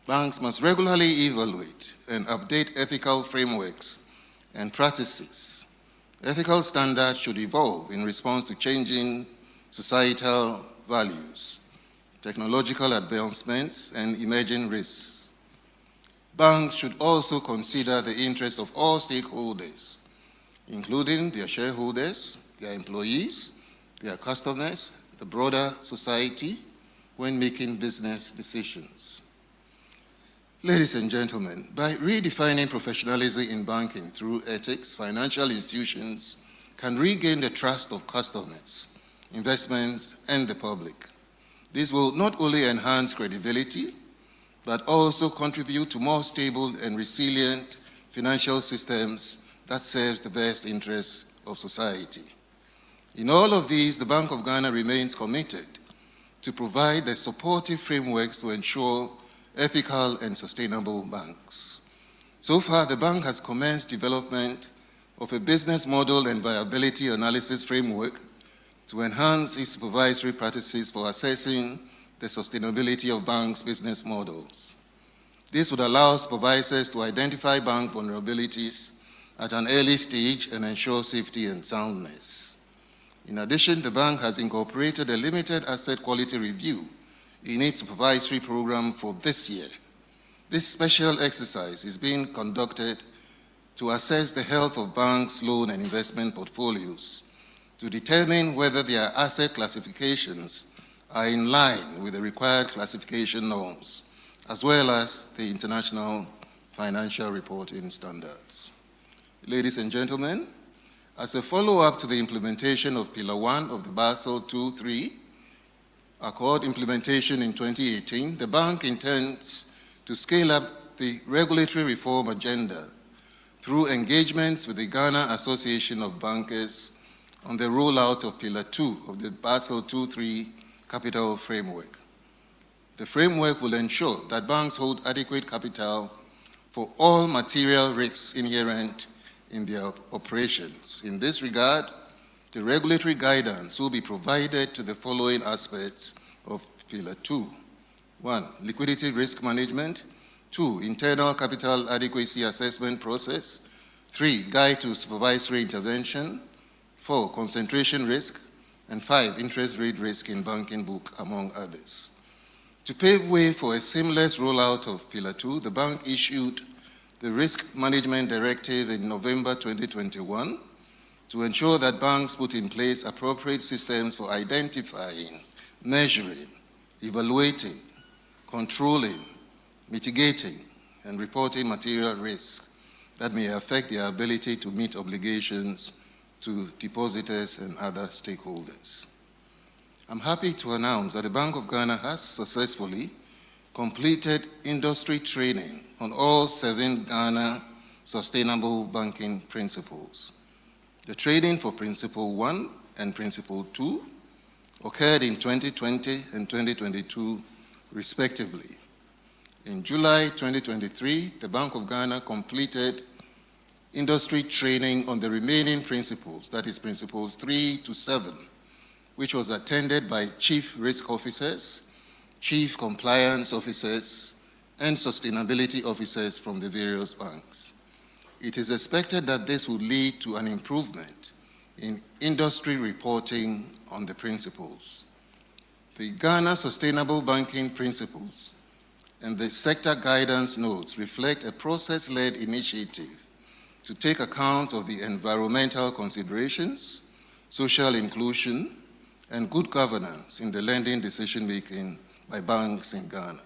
Banks must regularly evaluate and update ethical frameworks and practices. Ethical standards should evolve in response to changing societal values, technological advancements, and emerging risks. Banks should also consider the interests of all stakeholders, including their shareholders, their employees, their customers, the broader society, when making business decisions. Ladies and gentlemen, by redefining professionalism in banking through ethics, financial institutions can regain the trust of customers, investments, and the public. This will not only enhance credibility, but also contribute to more stable and resilient financial systems that serves the best interests of society. In all of these, the Bank of Ghana remains committed to provide the supportive frameworks to ensure ethical and sustainable banks. So far, the bank has commenced development of a business model and viability analysis framework to enhance its supervisory practices for assessing the sustainability of banks' business models. This would allow supervisors to identify bank vulnerabilities at an early stage and ensure safety and soundness. In addition, the bank has incorporated a limited asset quality review in its supervisory program for this year. This special exercise is being conducted to assess the health of banks' loan and investment portfolios to determine whether their asset classifications are in line with the required classification norms, as well as the international financial reporting standards. Ladies and gentlemen, as a follow-up to the implementation of Pillar 1 of the Basel II-3 Accord implementation in 2018, the bank intends to scale up the regulatory reform agenda through engagements with the Ghana Association of Bankers on the rollout of Pillar 2 of the Basel II-3 Capital Framework. The framework will ensure that banks hold adequate capital for all material risks inherent in their operations. In this regard, the regulatory guidance will be provided to the following aspects of Pillar 2. 1. Liquidity risk management. 2. Internal capital adequacy assessment process. 3. Guide to supervisory intervention. 4. Concentration risk. And 5. Interest rate risk in banking book, among others. To pave way for a seamless rollout of Pillar 2, the bank issued the Risk Management Directive in November 2021 to ensure that banks put in place appropriate systems for identifying, measuring, evaluating, controlling, mitigating, and reporting material risks that may affect their ability to meet obligations to depositors and other stakeholders. I'm happy to announce that the Bank of Ghana has successfully completed industry training on all 7 Ghana Sustainable Banking Principles. The training for Principle 1 and Principle 2 occurred in 2020 and 2022, respectively. In July 2023, the Bank of Ghana completed industry training on the remaining principles, that is Principles 3 to 7, which was attended by Chief Risk Officers, Chief Compliance Officers, and Sustainability Officers from the various banks. It is expected that this will lead to an improvement in industry reporting on the principles. The Ghana Sustainable Banking Principles and the sector guidance notes reflect a process-led initiative to take account of the environmental considerations, social inclusion, and good governance in the lending decision-making by banks in Ghana.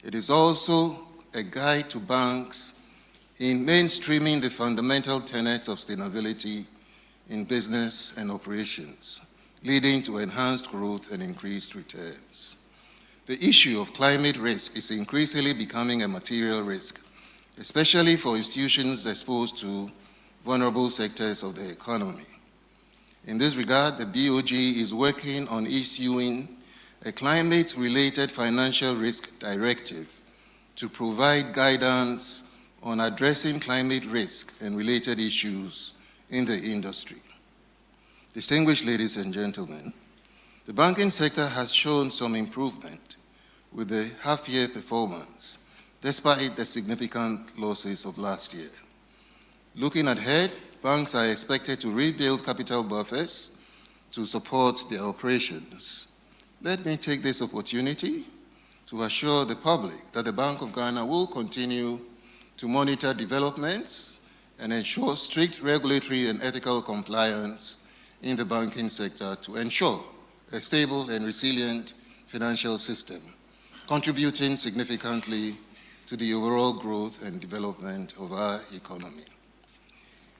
It is also a guide to banks in mainstreaming the fundamental tenets of sustainability in business and operations, leading to enhanced growth and increased returns. The issue of climate risk is increasingly becoming a material risk, especially for institutions exposed to vulnerable sectors of the economy. In this regard, the BOG is working on issuing a climate-related financial risk directive to provide guidance on addressing climate risk and related issues in the industry. Distinguished ladies and gentlemen, the banking sector has shown some improvement with the half-year performance, despite the significant losses of last year. Looking ahead, banks are expected to rebuild capital buffers to support their operations. Let me take this opportunity to assure the public that the Bank of Ghana will continue to monitor developments and ensure strict regulatory and ethical compliance in the banking sector to ensure a stable and resilient financial system, contributing significantly to the overall growth and development of our economy.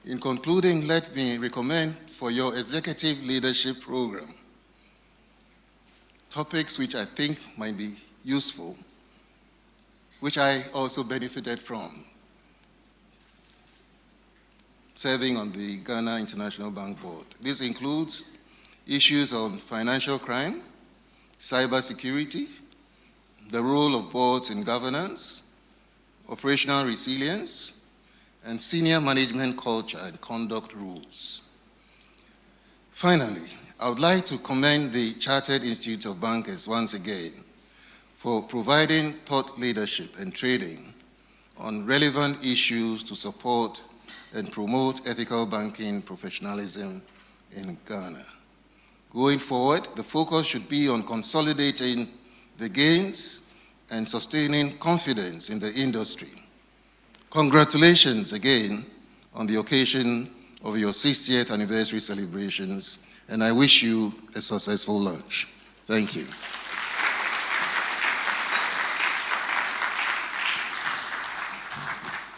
In concluding, let me recommend for your executive leadership program topics which I think might be useful, which I also benefited from serving on the Ghana International Bank Board. This includes issues on financial crime, cybersecurity, the role of boards in governance, operational resilience, and senior management culture and conduct rules. Finally, I would like to commend the Chartered Institute of Bankers once again for providing thought leadership and training on relevant issues to support and promote ethical banking professionalism in Ghana. Going forward, the focus should be on consolidating the gains and sustaining confidence in the industry. Congratulations again on the occasion of your 60th anniversary celebrations, and I wish you a successful launch. Thank you.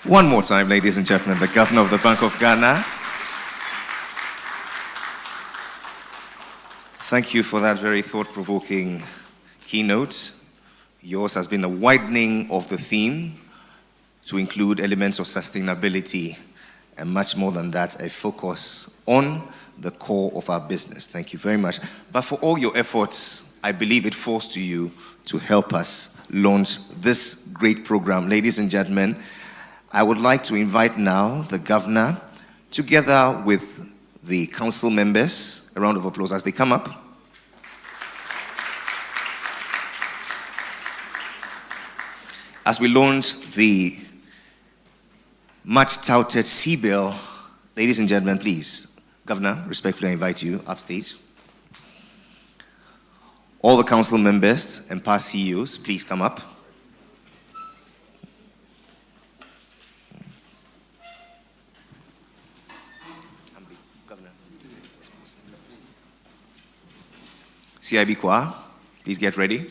One more time, ladies and gentlemen, the Governor of the Bank of Ghana. Thank you for that very thought-provoking keynote. Yours has been a widening of the theme to include elements of sustainability and much more than that, a focus on the core of our business. Thank you very much. But for all your efforts, I believe it falls to you to help us launch this great program. Ladies and gentlemen, I would like to invite now the Governor, together with the council members, a round of applause as they come up. As we launch the much touted CBIL, ladies and gentlemen, please, Governor, respectfully I invite you upstage. All the council members and past CEOs, please come up. CIB Kwa, please get ready.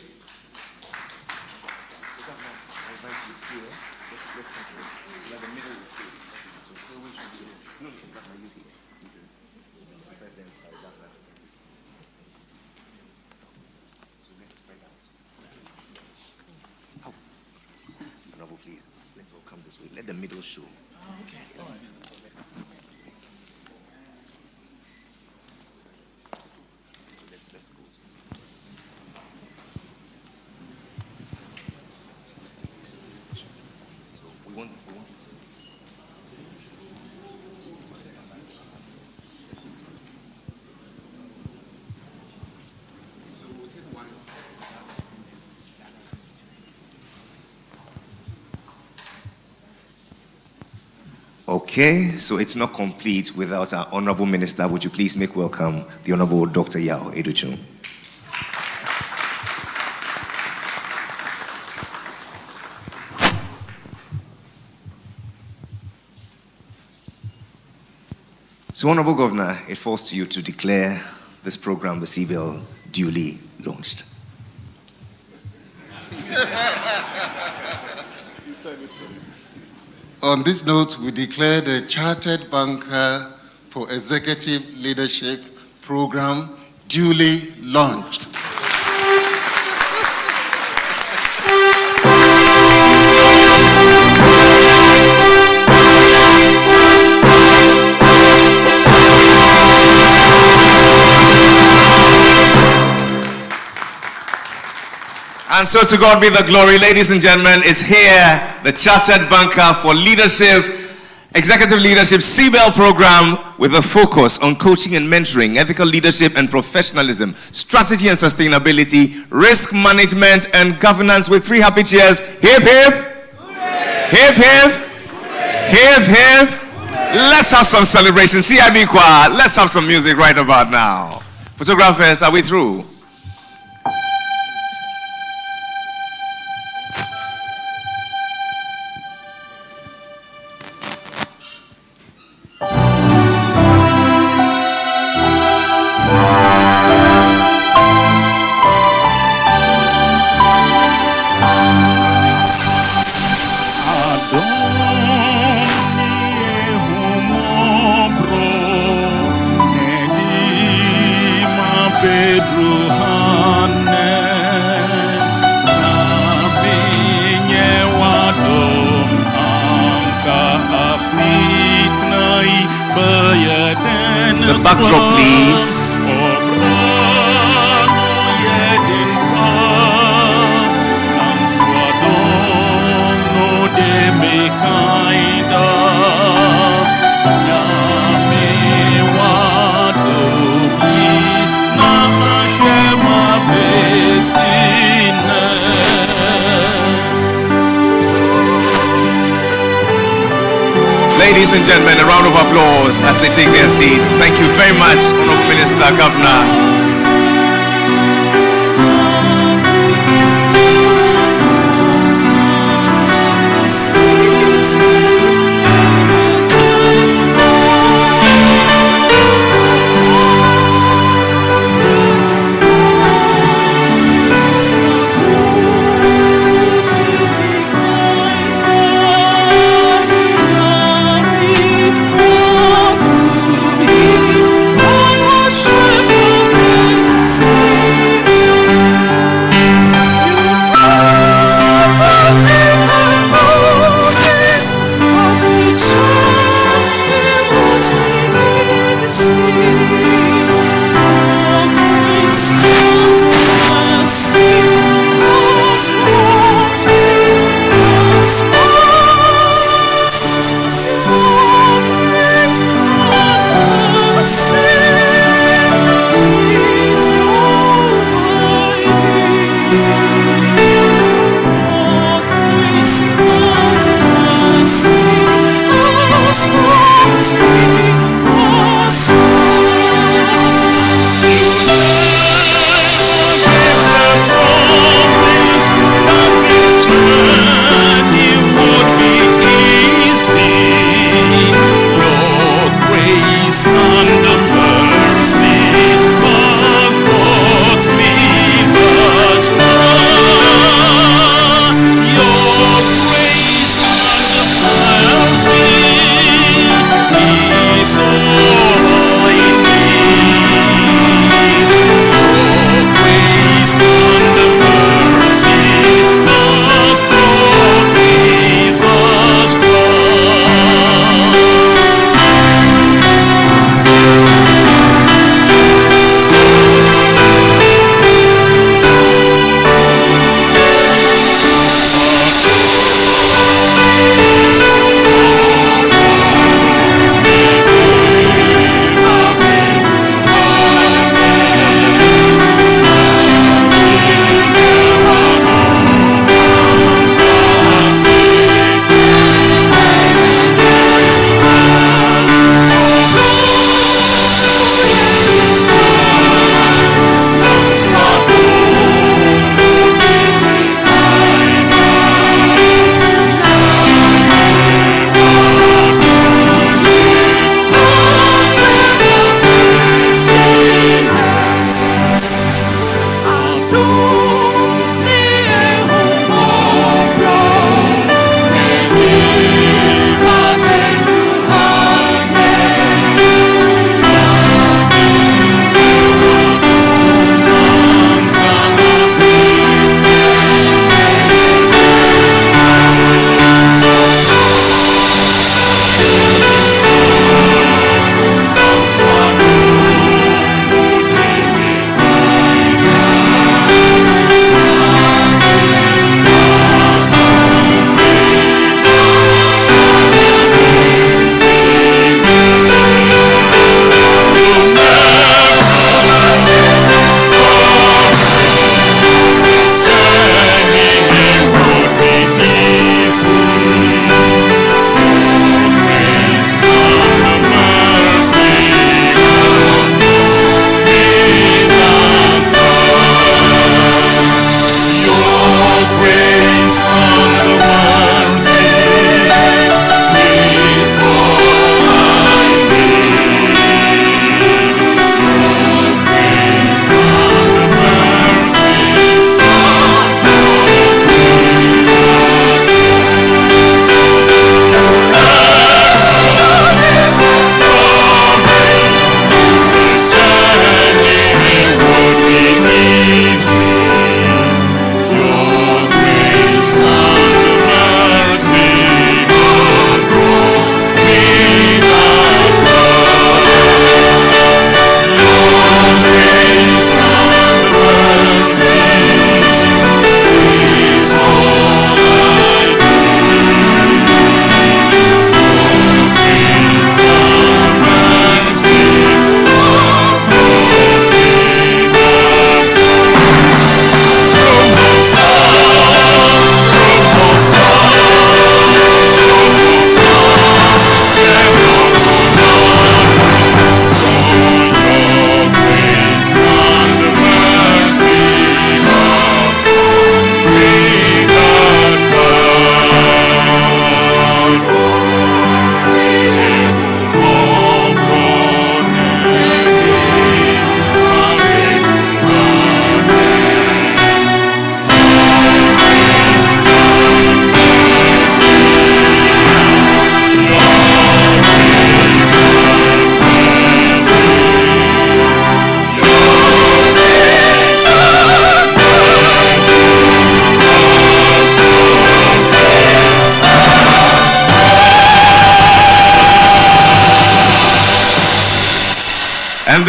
Please, let's all come this way. Let the middle show. Okay. Let's go. So we want Okay, so it's not complete without our Honorable Minister. Would you please make welcome the Honorable Dr. Yao Edochum. So, Honorable Governor, it falls to you to declare this program, the CBL, duly launched. On this note, we declare the Chartered Banker for Executive Leadership program duly launched. And so to God be the glory, ladies and gentlemen, is here the Chartered Banker for Leadership, Executive Leadership CBL program with a focus on coaching and mentoring, ethical leadership and professionalism, strategy and sustainability, risk management and governance with 3 happy cheers. Hip hip! Hip hip! Hip hip! Let's have some celebration. CIB choir, let's have some music right about now. Photographers, are we through? The backdrop, please. Ladies and gentlemen, a round of applause as they take their seats. Thank you very much, Honorable Minister, Governor. Worship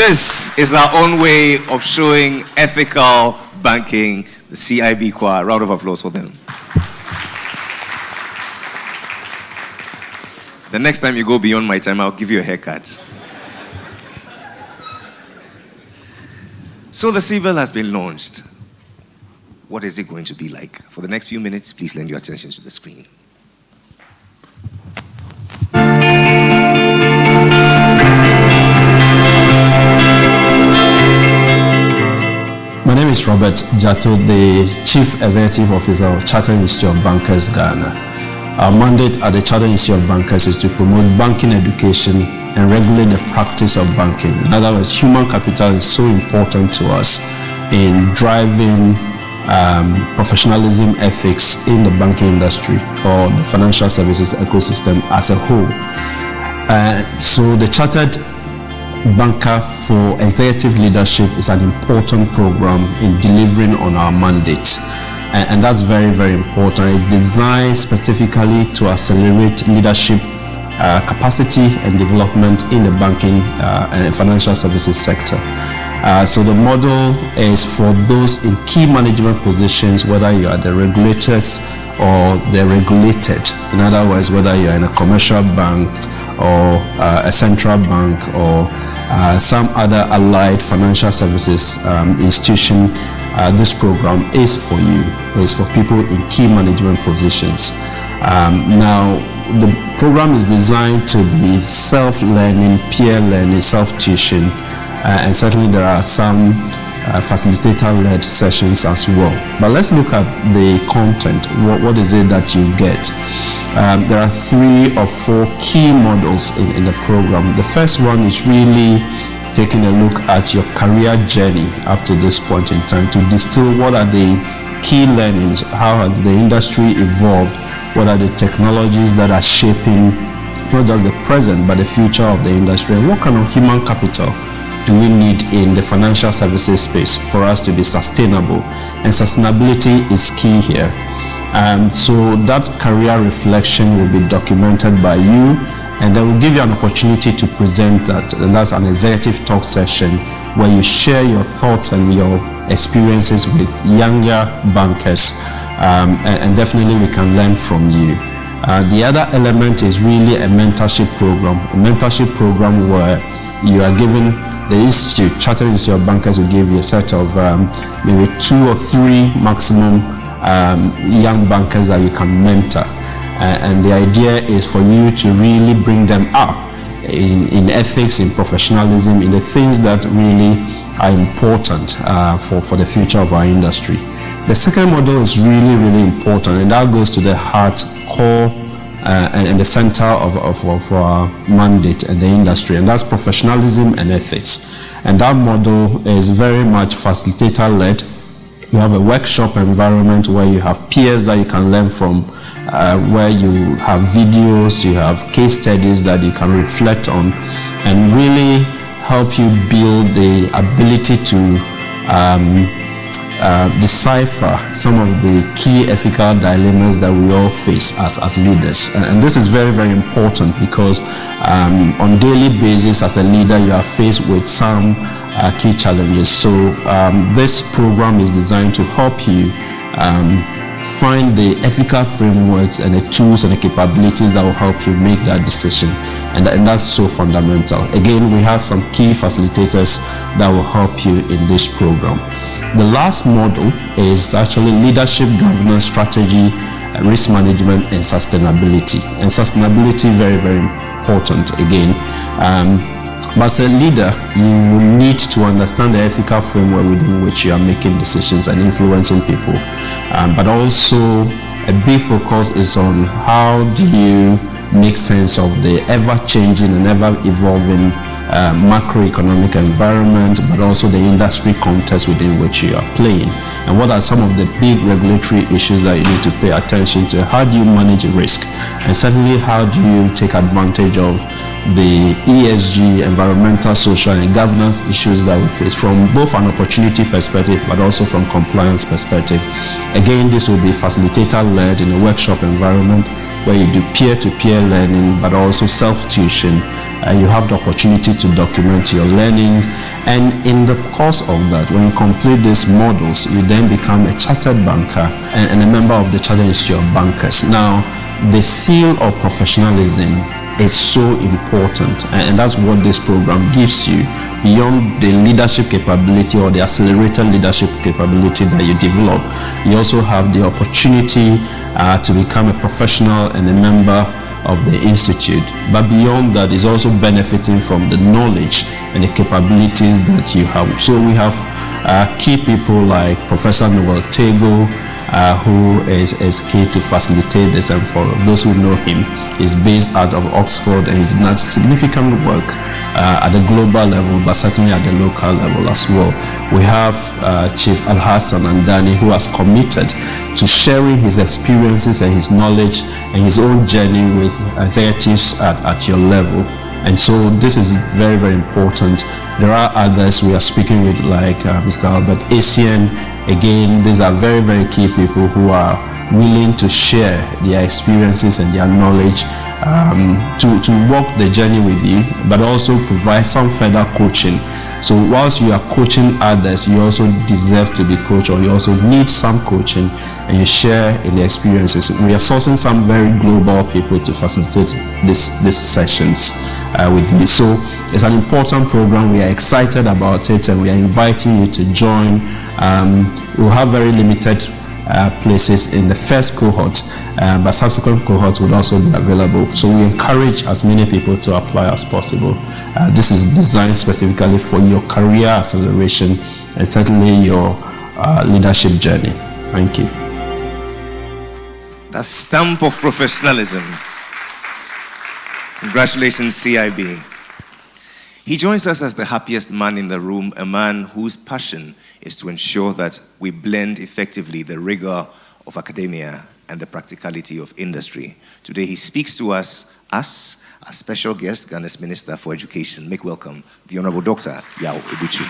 This is our own way of showing ethical banking. The CIB choir. Round of applause for them. The next time you go beyond my time, I'll give you a haircut. So the CBIL has been launched. What is it going to be like? For the next few minutes, please lend your attention to the screen. My name is Robert Jato, the Chief Executive Officer of Chartered Institute of Bankers, Ghana. Our mandate at the Chartered Institute of Bankers is to promote banking education and regulate the practice of banking. In other words, human capital is so important to us in driving professionalism ethics in the banking industry or the financial services ecosystem as a whole. So the Chartered Banker for Executive Leadership is an important program in delivering on our mandate. And that's very, very important. It's designed specifically to accelerate leadership capacity and development in the banking and financial services sector. So the model is for those in key management positions, whether you are the regulators or the regulated. In other words, whether you are in a commercial bank or a central bank or some other allied financial services institution, this program is for you. It's for people in key management positions. Now, the program is designed to be self-learning, peer learning, self-tuition, and certainly there are some facilitator-led sessions as well. But let's look at the content. What is it that you get? There are 3 or 4 key models in the program. The first one is really taking a look at your career journey up to this point in time to distill what are the key learnings, how has the industry evolved, what are the technologies that are shaping not just the present but the future of the industry, and what kind of human capital do we need in the financial services space for us to be sustainable. And sustainability is key here. So that career reflection will be documented by you, and then we'll give you an opportunity to present that. And that's an executive talk session where you share your thoughts and your experiences with younger bankers, and definitely we can learn from you. The other element is really a mentorship program where you are given the institute, Chartered Institute of Bankers will give you a set of maybe 2 or 3 maximum young bankers that you can mentor. And the idea is for you to really bring them up in ethics, in professionalism, in the things that really are important for the future of our industry. The second model is really, really important, and that goes to the heart, core, and the center of our mandate and the industry, and that's professionalism and ethics. And that model is very much facilitator-led. You have a workshop environment where you have peers that you can learn from, where you have videos, you have case studies that you can reflect on, and really help you build the ability to decipher some of the key ethical dilemmas that we all face as leaders. And this is very, very important because on a daily basis as a leader you are faced with some key challenges. So this program is designed to help you find the ethical frameworks and the tools and the capabilities that will help you make that decision. And that's so fundamental. Again, we have some key facilitators that will help you in this program. The last model is actually leadership, governance, strategy, risk management, and sustainability. And sustainability, very, very important again. But as a leader, you will need to understand the ethical framework within which you are making decisions and influencing people. But also a big focus is on how do you make sense of the ever-changing and ever-evolving macroeconomic environment, but also the industry context within which you are playing. And what are some of the big regulatory issues that you need to pay attention to? How do you manage risk? And secondly, how do you take advantage of the ESG, environmental, social, and governance issues that we face from both an opportunity perspective, but also from compliance perspective? Again, this will be facilitator-led in a workshop environment where you do peer-to-peer learning, but also self-tuition, You have the opportunity to document your learning, and in the course of that, when you complete these models, you then become a chartered banker and a member of the Chartered Institute of Bankers. Now, the seal of professionalism is so important, and that's what this program gives you. Beyond the leadership capability or the accelerated leadership capability that you develop, you also have the opportunity to become a professional and a member of the institute. But beyond that, is also benefiting from the knowledge and the capabilities that you have. So we have key people like Professor Noel Tego, who is key to facilitate this, and for those who know him, he's based out of Oxford and he's done significant work at the global level, but certainly at the local level as well. We have Chief Al-Hassan Andani, who has committed to sharing his experiences and his knowledge and his own journey with executives at your level. And so this is very, very important. There are others we are speaking with, like Mr. Albert Asian. Again, these are very, very key people who are willing to share their experiences and their knowledge to walk the journey with you, but also provide some further coaching. So whilst you are coaching others, you also deserve to be coached, or you also need some coaching, and you share in the experiences. We are sourcing some very global people to facilitate these sessions with you. So it's an important program. We are excited about it, and we are inviting you to join. We'll have very limited places in the first cohort, but subsequent cohorts will also be available. So we encourage as many people to apply as possible. This is designed specifically for your career acceleration and certainly your leadership journey. Thank you. The stamp of professionalism. Congratulations, CIB. He joins us as the happiest man in the room, a man whose passion is to ensure that we blend effectively the rigor of academia and the practicality of industry. Today he speaks to us as a special guest, Ghana's Minister for Education. Make welcome the Honorable Dr. Yao Ebuchu.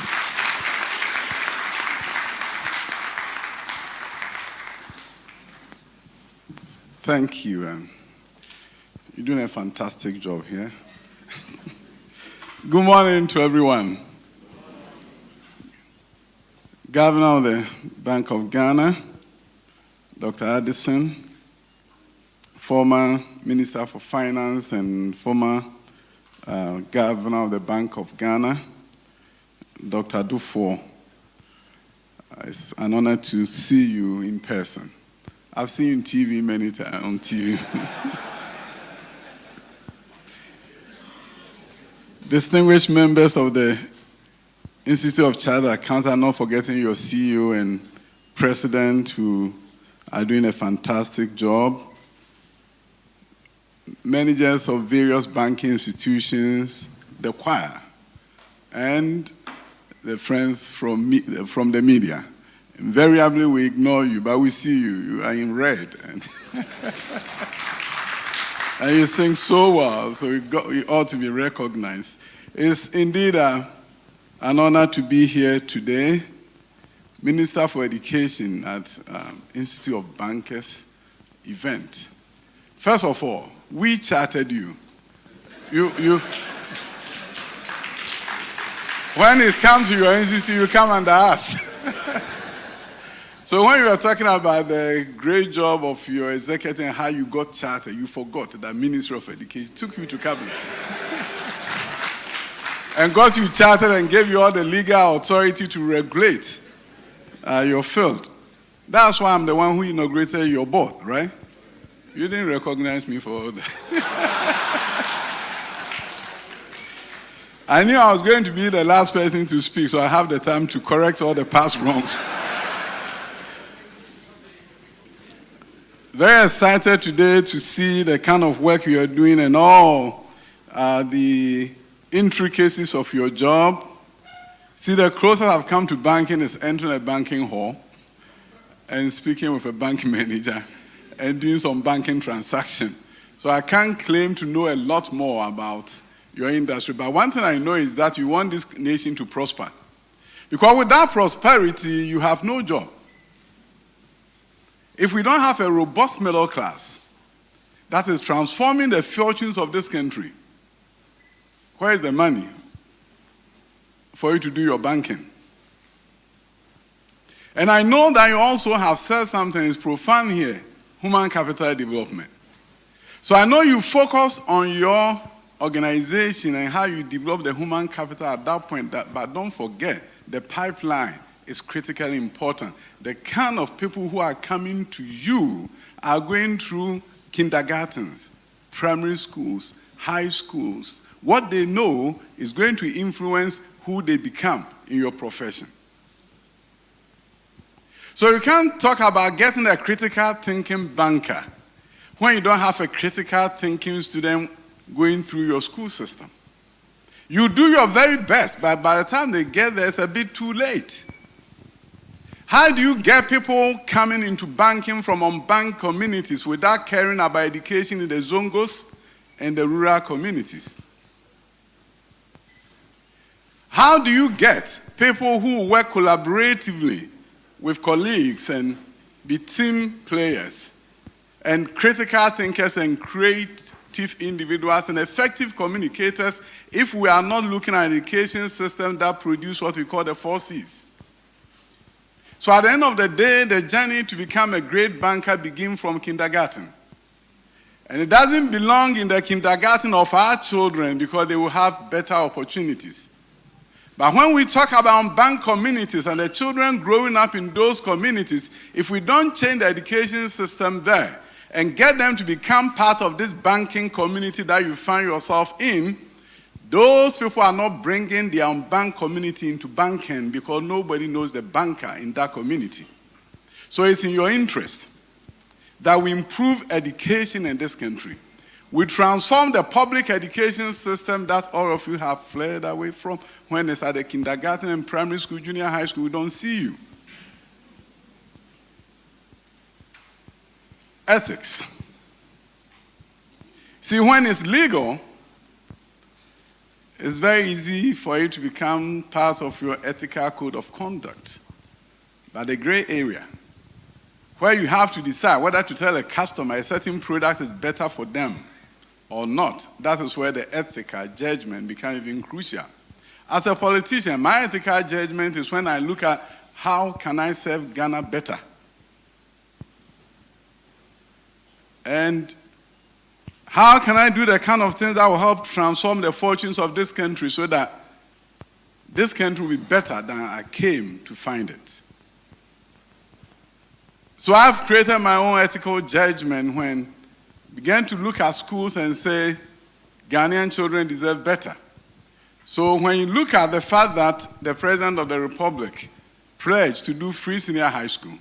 Thank you. You're doing a fantastic job here. Good morning to everyone. Governor of the Bank of Ghana, Dr. Addison, former Minister for Finance and former Governor of the Bank of Ghana, Dr. Dufour. It's an honor to see you in person. I've seen you on TV many times, on TV. Distinguished members of the Institute of Chartered Accountants, not forgetting your CEO and President, who are doing a fantastic job. Managers of various banking institutions, the choir, and the friends from the media. Invariably, we ignore you, but we see you. You are in red. And you sing so well, so you ought to be recognized. It's indeed an honor to be here today. Minister for Education at Institute of Bankers event. First of all, we chartered you. When it comes to your institute, you come under us. So when you were talking about the great job of your executive and how you got chartered, you forgot that Ministry of Education took you to cabinet and got you chartered and gave you all the legal authority to regulate your field. That's why I'm the one who inaugurated your board, right? You didn't recognize me for all that. I knew I was going to be the last person to speak, so I have the time to correct all the past wrongs. Very excited today to see the kind of work you are doing and all the intricacies of your job. See, the closest I've come to banking is entering a banking hall and speaking with a bank manager and doing some banking transaction. So I can't claim to know a lot more about your industry. But one thing I know is that you want this nation to prosper. Because without prosperity, you have no job. If we don't have a robust middle class that is transforming the fortunes of this country, Where is the money for you to do your banking? And I know that you also have said something is profound here, human capital development. So I know you focus on your organization and how you develop the human capital at that point, but don't forget the pipeline is critically important. The kind of people who are coming to you are going through kindergartens, primary schools, high schools. What they know is going to influence who they become in your profession. So you can't talk about getting a critical thinking banker when you don't have a critical thinking student going through your school system. You do your very best, but by the time they get there, it's a bit too late. How do you get people coming into banking from unbanked communities without caring about education in the Zongos and the rural communities? How do you get people who work collaboratively with colleagues and be team players and critical thinkers and creative individuals and effective communicators if we are not looking at an education system that produces what we call the 4 C's? So at the end of the day, the journey to become a great banker begins from kindergarten. And it doesn't belong in the kindergarten of our children because they will have better opportunities. But when we talk about unbanked communities and the children growing up in those communities, if we don't change the education system there and get them to become part of this banking community that you find yourself in, those people are not bringing the unbanked community into banking because nobody knows the banker in that community. So it's in your interest that we improve education in this country. We transform the public education system that all of you have fled away from. When it's at the kindergarten and primary school, junior high school, we don't see you. Ethics. See, when it's legal, it's very easy for you to become part of your ethical code of conduct. But the gray area, where you have to decide whether to tell a customer a certain product is better for them or not, that is where the ethical judgment becomes even crucial. As a politician, my ethical judgment is when I look at how can I serve Ghana better. And how can I do the kind of things that will help transform the fortunes of this country so that this country will be better than I came to find it. So I've created my own ethical judgment when I began to look at schools and say, Ghanaian children deserve better. So when you look at the fact that the President of the Republic pledged to do free senior high school,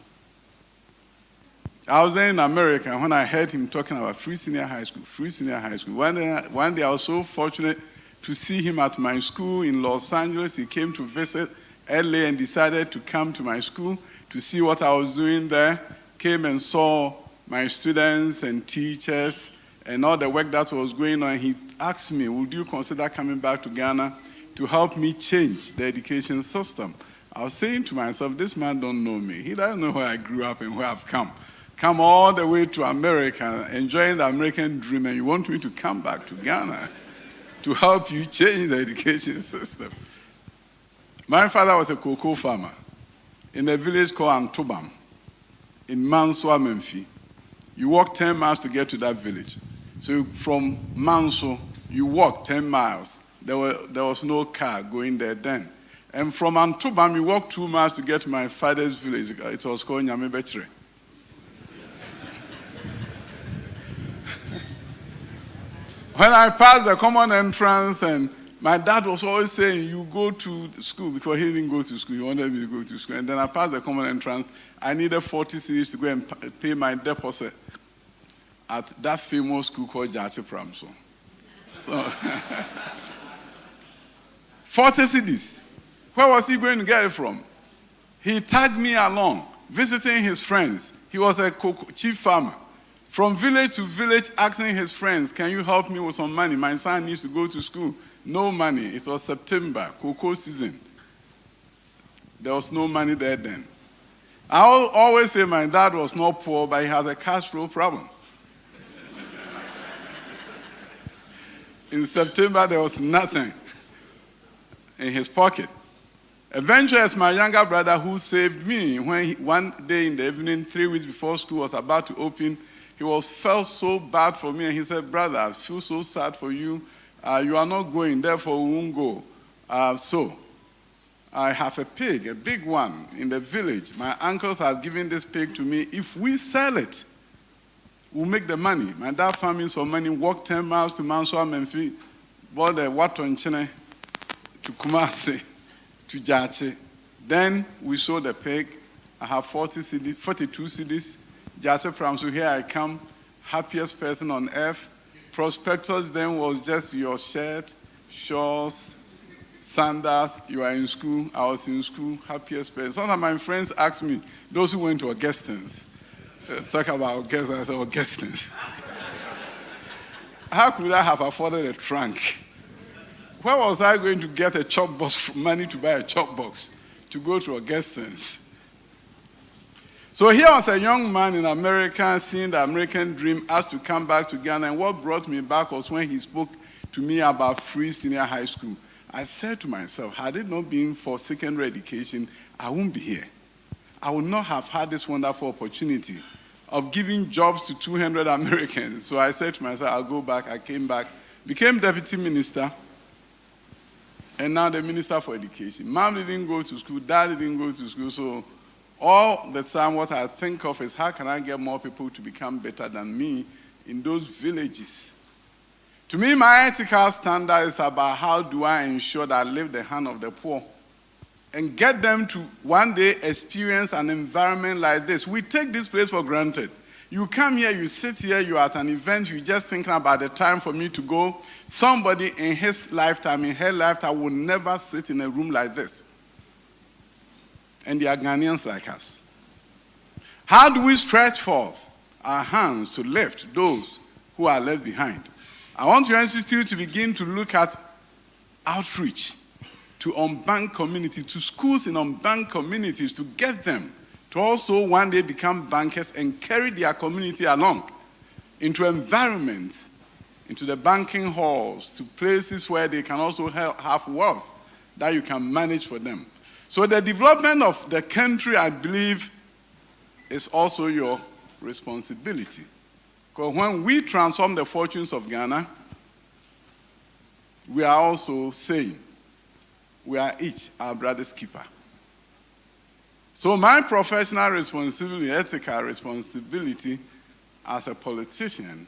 I was there in America when I heard him talking about free senior high school, free senior high school. One day I was so fortunate to see him at my school in Los Angeles. He came to visit LA and decided to come to my school to see what I was doing there. Came and saw my students and teachers and all the work that was going on. He asked me, would you consider coming back to Ghana to help me change the education system? I was saying to myself, this man don't know me. He doesn't know where I grew up and where I've come all the way to America, enjoying the American dream, and you want me to come back to Ghana to help you change the education system. My father was a cocoa farmer in a village called Antobam in Manso, Memphis. You walk 10 miles to get to that village. So from Manso, you walk 10 miles. There was no car going there then. And from Antobam, you walk 2 miles to get to my father's village. It was called Nyamebechre. When I passed the common entrance, and my dad was always saying, you go to school, because he didn't go to school. He wanted me to go to school. And then I passed the common entrance. I needed 40 cedis to go and pay my deposit at that famous school called Jachi Pramso. So, 40 cedis. Where was he going to get it from? He tagged me along, visiting his friends. He was a chief farmer. From village to village, asking his friends, can you help me with some money? My son needs to go to school. No money. It was September, cocoa season. There was no money there then. I always say my dad was not poor, but he had a cash flow problem. In September, there was nothing in his pocket. Eventually, it's my younger brother who saved me when one day in the evening, 3 weeks before school was about to open, he felt so bad for me, and he said, "Brother, I feel so sad for you. You are not going, therefore we won't go." So I have a pig, a big one, in the village. My uncles have given this pig to me. If we sell it, we'll make the money. My dad found me some money, walked 10 miles to Mansour Menfi, bought the Watonchene to Kumasi, to Jache. Then we sold the pig. I have 42 CDs. Jache Pram, so here I come, happiest person on earth. Prospectus then was just your shirt, shorts, sandals. You are in school, I was in school, happiest person. Some of my friends ask me, those who went to Augustine's, talk about Augustine, I said, Augustine's. How could I have afforded a trunk? Where was I going to get a chop box, money to buy a chop box to go to Augustine's? So here was a young man in America seeing the American dream, asked to come back to Ghana, and what brought me back was when he spoke to me about free senior high school. I said to myself, had it not been for secondary education, I wouldn't be here. I would not have had this wonderful opportunity of giving jobs to 200 Americans. So I said to myself, I'll go back. I came back, became deputy minister, and now the minister for education. Mom didn't go to school, dad didn't go to school, so all the time what I think of is how can I get more people to become better than me in those villages. To me, my ethical standard is about how do I ensure that I live the hand of the poor and get them to one day experience an environment like this. We take this place for granted. You come here, you sit here, you're at an event, you're just thinking about the time for me to go. Somebody in his lifetime, in her lifetime, will never sit in a room like this. And they are Ghanaians like us. How do we stretch forth our hands to lift those who are left behind? I want your institute to begin to look at outreach to unbanked communities, to schools in unbanked communities, to get them to also one day become bankers and carry their community along into environments, into the banking halls, to places where they can also have wealth that you can manage for them. So the development of the country, I believe, is also your responsibility. Because when we transform the fortunes of Ghana, we are also saying we are each our brother's keeper. So my professional responsibility, ethical responsibility as a politician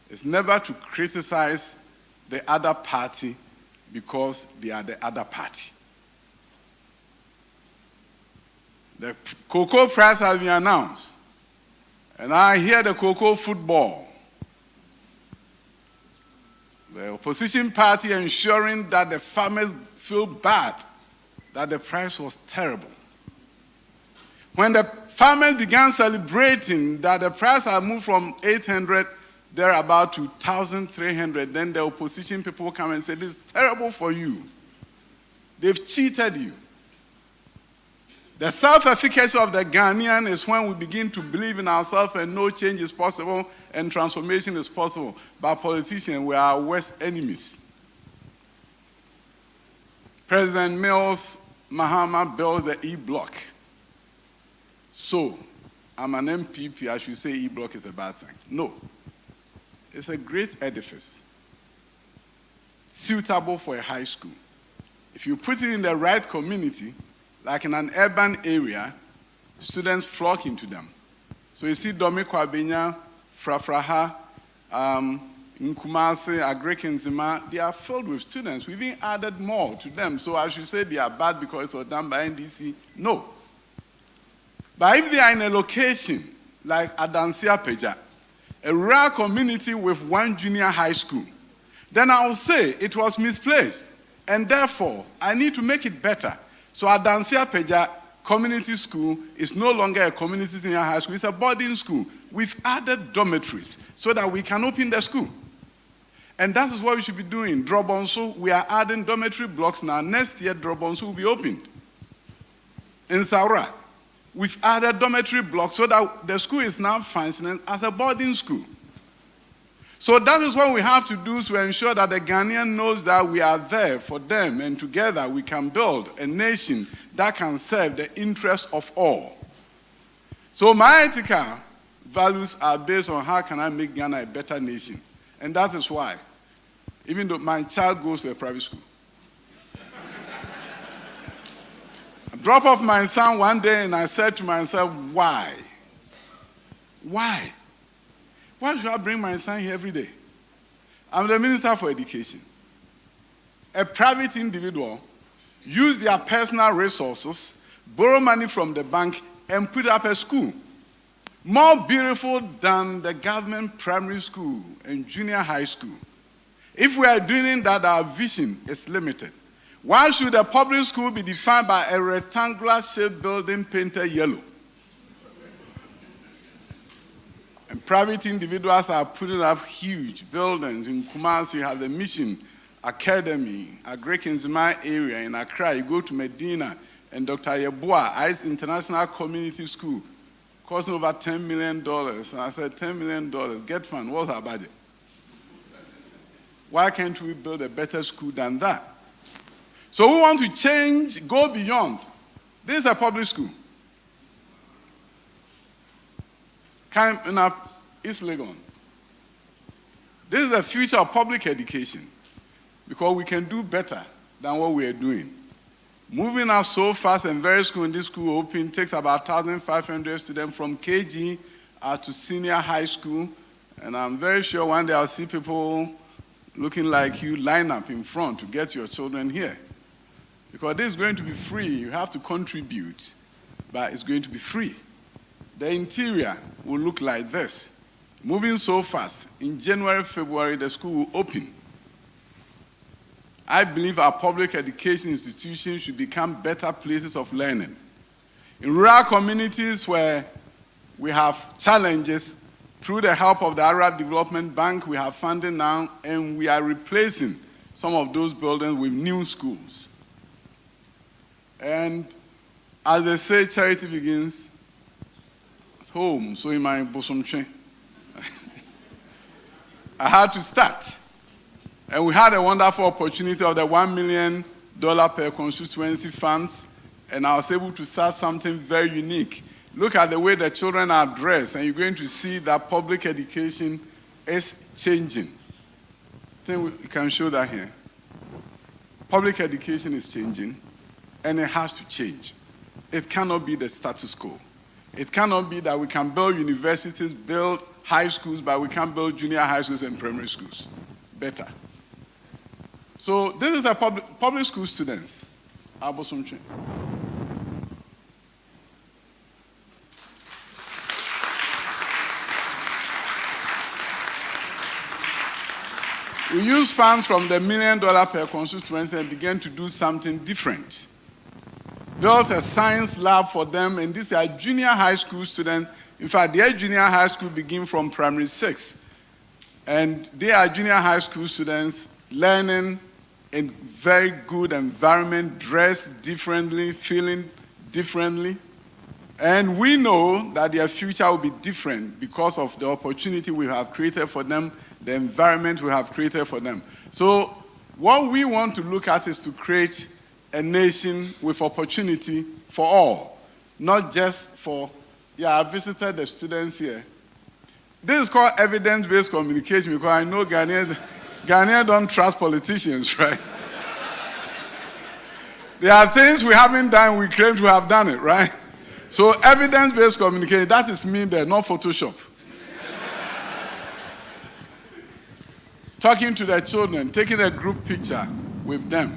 is never to criticize the other party because they are the other party. The cocoa price has been announced, and I hear the cocoa football. The opposition party ensuring that the farmers feel bad that the price was terrible. When the farmers began celebrating that the price had moved from 800 thereabout to 1,300, then the opposition people come and say, this is terrible for you. They've cheated you. The self-efficacy of the Ghanaian is when we begin to believe in ourselves and know change is possible and transformation is possible. But politicians, we are our worst enemies. President Mills Mahama built the E-block. So, I'm an MPP, I should say E-block is a bad thing. No. It's a great edifice, suitable for a high school. If you put it in the right community, like in an urban area, students flock into them. So you see Domi Kwabenya, Frafraha, Nkumasi, Agrekenzima, they are filled with students. We've even added more to them. So I should say they are bad because it was done by NDC. No. But if they are in a location like Adansia Peja, a rural community with one junior high school, then I will say it was misplaced. And therefore, I need to make it better. So Adansia Peja Community School is no longer a community senior high school, it's a boarding school. We've added dormitories so that we can open the school. And that is what we should be doing. Drobonso, we are adding dormitory blocks now. Next year, Drobonso will be opened. In Saura, we've added dormitory blocks so that the school is now functioning as a boarding school. So that is what we have to do to ensure that the Ghanaian knows that we are there for them, and together we can build a nation that can serve the interests of all. So my ethical values are based on how can I make Ghana a better nation. And that is why, even though my child goes to a private school, I dropped off my son one day and I said to myself, why? Why? Why should I bring my son here every day? I'm the Minister for Education. A private individual use their personal resources, borrow money from the bank, and put up a school. More beautiful than the government primary school and junior high school. If we are doing that, our vision is limited. Why should a public school be defined by a rectangular shaped building painted yellow? And private individuals are putting up huge buildings. In Kumasi, you have the Mission Academy, a Greek Nzima area. In Accra, you go to Medina, and Dr. Yeboah, ICE International Community School, costing over $10 million. And I said, $10 million, get fund, what's our budget? Why can't we build a better school than that? So we want to change, go beyond. This is a public school. Coming up East Legon. This is the future of public education, because we can do better than what we are doing. Moving us so fast, and very soon this school open takes about 1,500 students from KG to senior high school. And I'm very sure one day I'll see people looking like you line up in front to get your children here. Because this is going to be free. You have to contribute, but it's going to be free. The interior will look like this. Moving so fast, in January, February, the school will open. I believe our public education institutions should become better places of learning. In rural communities where we have challenges, through the help of the Arab Development Bank, we have funding now, and we are replacing some of those buildings with new schools. And as they say, charity begins at home. So in my bosom chain, I had to start. And we had a wonderful opportunity of the $1 million per constituency funds, and I was able to start something very unique. Look at the way the children are dressed, and you're going to see that public education is changing. I think we can show that here. Public education is changing, and it has to change. It cannot be the status quo. It cannot be that we can build universities, build high schools, but we can't build junior high schools and primary schools. Better. So this is the public school students. We use funds from the $1 million per constituency and began to do something different. Built a science lab for them, and these are junior high school students. In fact, their junior high school begin from primary 6. And they are junior high school students learning in very good environment, dressed differently, feeling differently. And we know that their future will be different because of the opportunity we have created for them, the environment we have created for them. So what we want to look at is to create a nation with opportunity for all, not just for, I visited the students here. This is called evidence-based communication, because I know Ghanaians don't trust politicians, right? There are things we haven't done, we claim to have done it, right? So evidence-based communication, that is me there, not Photoshop. Talking to their children, taking a group picture with them.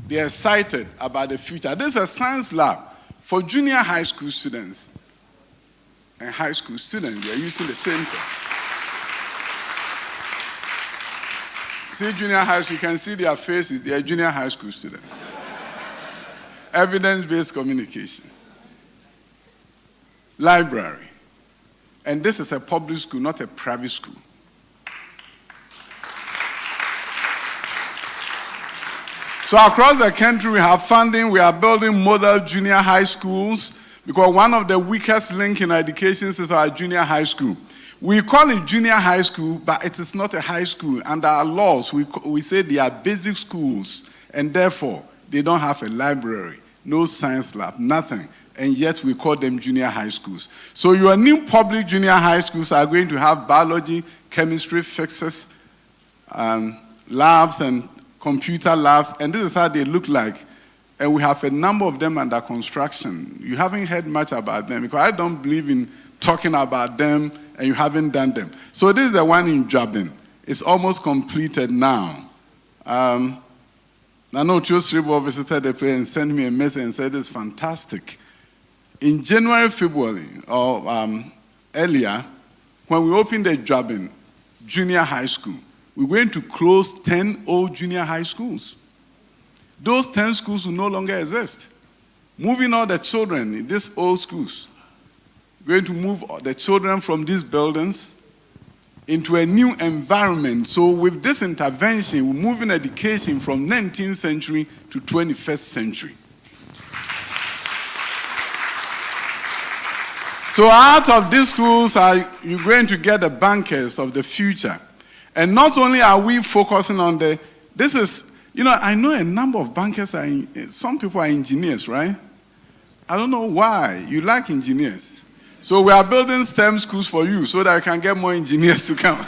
They're excited about the future. This is a science lab for junior high school students and high school students. They're using the same thing. See junior high school, you can see their faces. They are junior high school students. Evidence-based communication. Library. And this is a public school, not a private school. So across the country, we have funding. We are building model junior high schools, because one of the weakest links in our education is our junior high school. We call it junior high school, but it is not a high school. Under our laws, we say they are basic schools, and therefore they don't have a library, no science lab, nothing. And yet we call them junior high schools. So your new public junior high schools are going to have biology, chemistry, physics, labs and computer labs, and this is how they look like. And we have a number of them under construction. You haven't heard much about them because I don't believe in talking about them and you haven't done them. So this is the one in Jabin. It's almost completed now. I know Chosribo visited the place and sent me a message and said it's fantastic. In January, February, or earlier, when we opened the Jabin Junior High School, we're going to close 10 old junior high schools. Those 10 schools will no longer exist. Moving all the children in these old schools. We're going to move the children from these buildings into a new environment. So with this intervention, we're moving education from 19th century to 21st century. So out of these schools, you're going to get the bankers of the future. And not only are we focusing on I know a number of bankers some people are engineers, right? I don't know why. You like engineers. So we are building STEM schools for you so that you can get more engineers to come.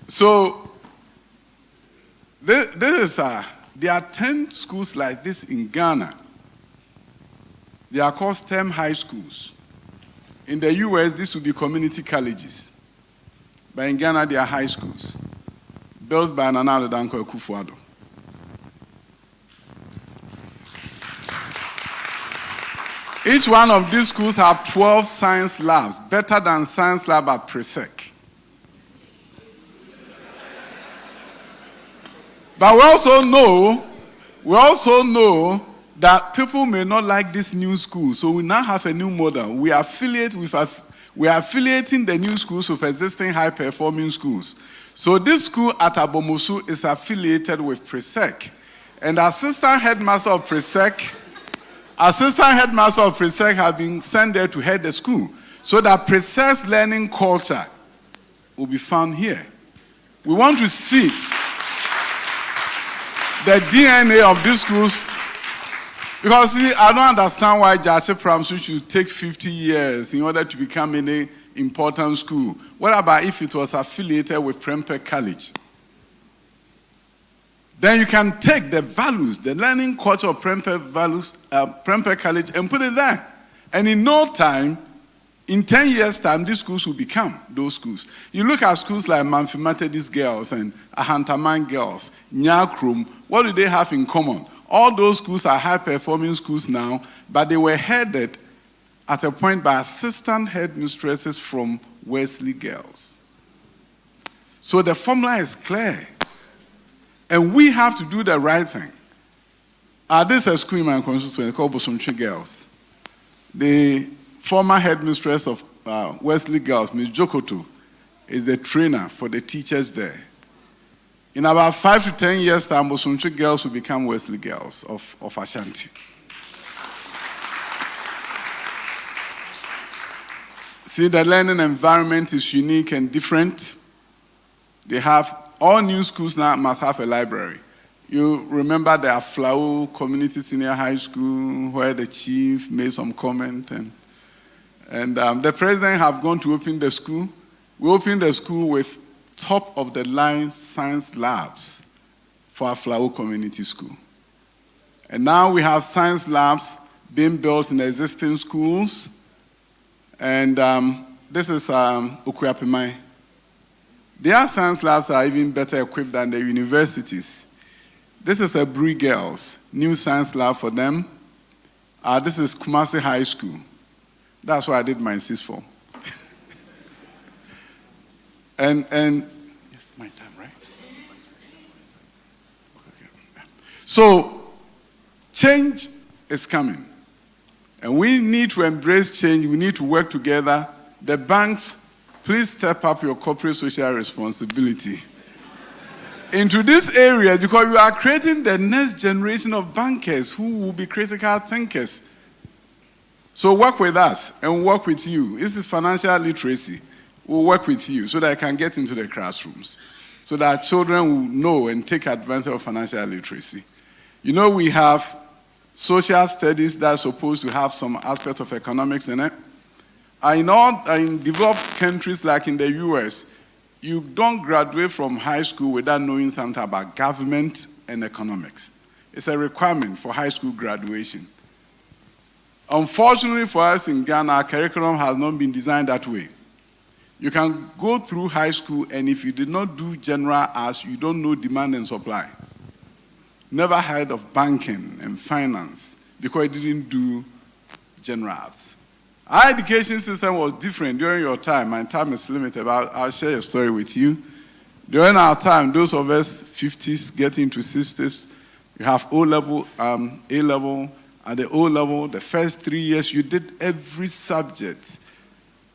So there are 10 schools like this in Ghana. They are called STEM high schools. In the US, this would be community colleges. But in Ghana, they are high schools, built by Nana Danko Akufo-Addo. Each one of these schools have 12 science labs, better than science lab at Presec. But we also know that people may not like this new school, so we now have a new model. We are affiliating the new schools with existing high-performing schools. So this school at Abomosu is affiliated with Presec. And assistant headmaster of Presec have been sent there to head the school so that Presec's learning culture will be found here. We want to see the DNA of these schools. Because I don't understand why Jache Pramsu should take 50 years in order to become any important school. What about if it was affiliated with Prempeh College? Then you can take the values, the learning culture of Prempeh College and put it there. And in no time, in 10 years' time, these schools will become those schools. You look at schools like Manfi Methodist girls and Ahantaman girls, Nyakrum, what do they have in common? All those schools are high-performing schools now, but they were headed at a point by assistant headmistresses from Wesley girls. So the formula is clear. And we have to do the right thing. This is a school in my constituency called Bosomchi Girls. The former headmistress of Wesley Girls, Ms. Jokoto, is the trainer for the teachers there. In about 5 to 10 years' time, Bosomchi Girls will become Wesley Girls of Ashanti. See, the learning environment is unique and different. They have, all new schools now must have a library. You remember the Aflao Community Senior High School where the chief made some comment and the president have gone to open the school. We opened the school with top of the line science labs for Aflao Community School. And now we have science labs being built in existing schools. And this is Okuapimai. Their science labs are even better equipped than the universities. This is a Bree Girls, new science lab for them. This is Kumasi High School. That's where I did my CISFOR. and yes, my time, right? Okay. So, change is coming. And we need to embrace change. We need to work together. The banks, please step up your corporate social responsibility into this area because you are creating the next generation of bankers who will be critical thinkers. So work with us and work with you. This is financial literacy. We'll work with you so that I can get into the classrooms, so that children will know and take advantage of financial literacy. You know, we have social studies that's supposed to have some aspects of economics in it. In developed countries like in the US, you don't graduate from high school without knowing something about government and economics. It's a requirement for high school graduation. Unfortunately for us in Ghana, our curriculum has not been designed that way. You can go through high school, and if you did not do general arts, you don't know demand and supply. Never heard of banking and finance because you didn't do general arts. Our education system was different during your time. My time is limited, but I'll share a story with you. During our time, those of us 50s getting into 60s, you have O-level, A-level. At the O-level, the first 3 years, you did every subject.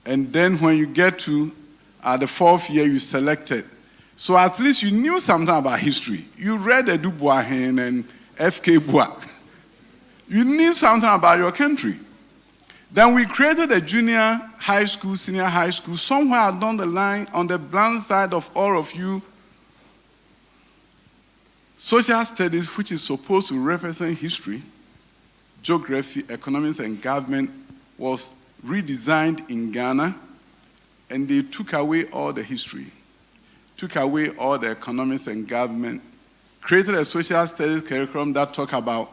And then when you get to the fourth year, you selected. So at least you knew something about history. You read Edu Boahen and F.K. Boa. You knew something about your country. Then we created a junior high school, senior high school, somewhere down the line, on the blind side of all of you. Social studies, which is supposed to represent history, geography, economics, and government, was redesigned in Ghana, and they took away all the history, took away all the economics and government, created a social studies curriculum that talk about,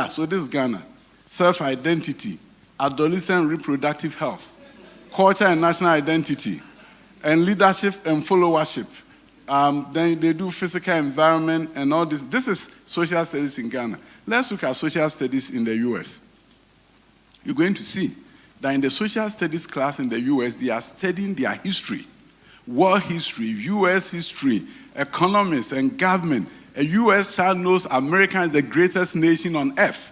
so this is Ghana, self-identity, adolescent reproductive health, culture and national identity, and leadership and followership. Then they do physical environment and all this. This is social studies in Ghana. Let's look at social studies in the US. You're going to see that in the social studies class in the US, they are studying their history, world history, US history, economics, and government. A US child knows America is the greatest nation on earth.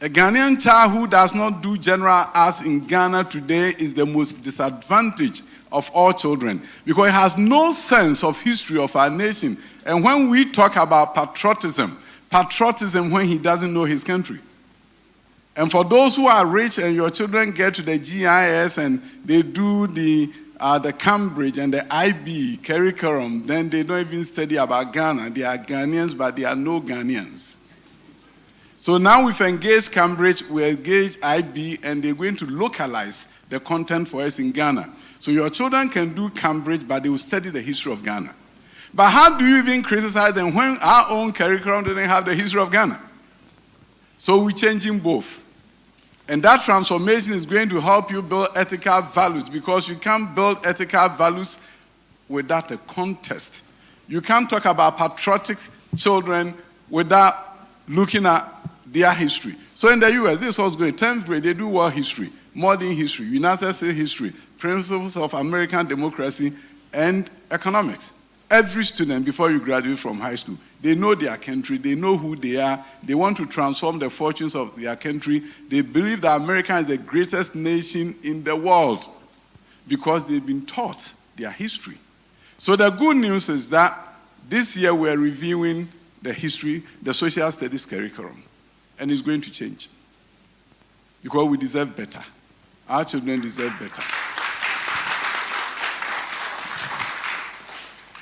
A Ghanaian child who does not do general arts in Ghana today is the most disadvantaged of all children because he has no sense of history of our nation. And when we talk about patriotism when he doesn't know his country. And for those who are rich and your children get to the GIS and they do the Cambridge and the IB curriculum, then they don't even study about Ghana. They are Ghanaians, but they are no Ghanaians. So now we've engaged Cambridge, we engage IB, and they're going to localize the content for us in Ghana. So your children can do Cambridge, but they will study the history of Ghana. But how do you even criticize them when our own curriculum didn't have the history of Ghana? So we're changing both. And that transformation is going to help you build ethical values because you can't build ethical values without a context. You can't talk about patriotic children without looking at their history. So in the US, this was going 10th grade, they do world history, modern history, United States history, principles of American democracy, and economics. Every student, before you graduate from high school, they know their country, they know who they are, they want to transform the fortunes of their country. They believe that America is the greatest nation in the world because they've been taught their history. So the good news is that this year we're reviewing the history, the social studies curriculum, and it's going to change because we deserve better. Our children deserve better.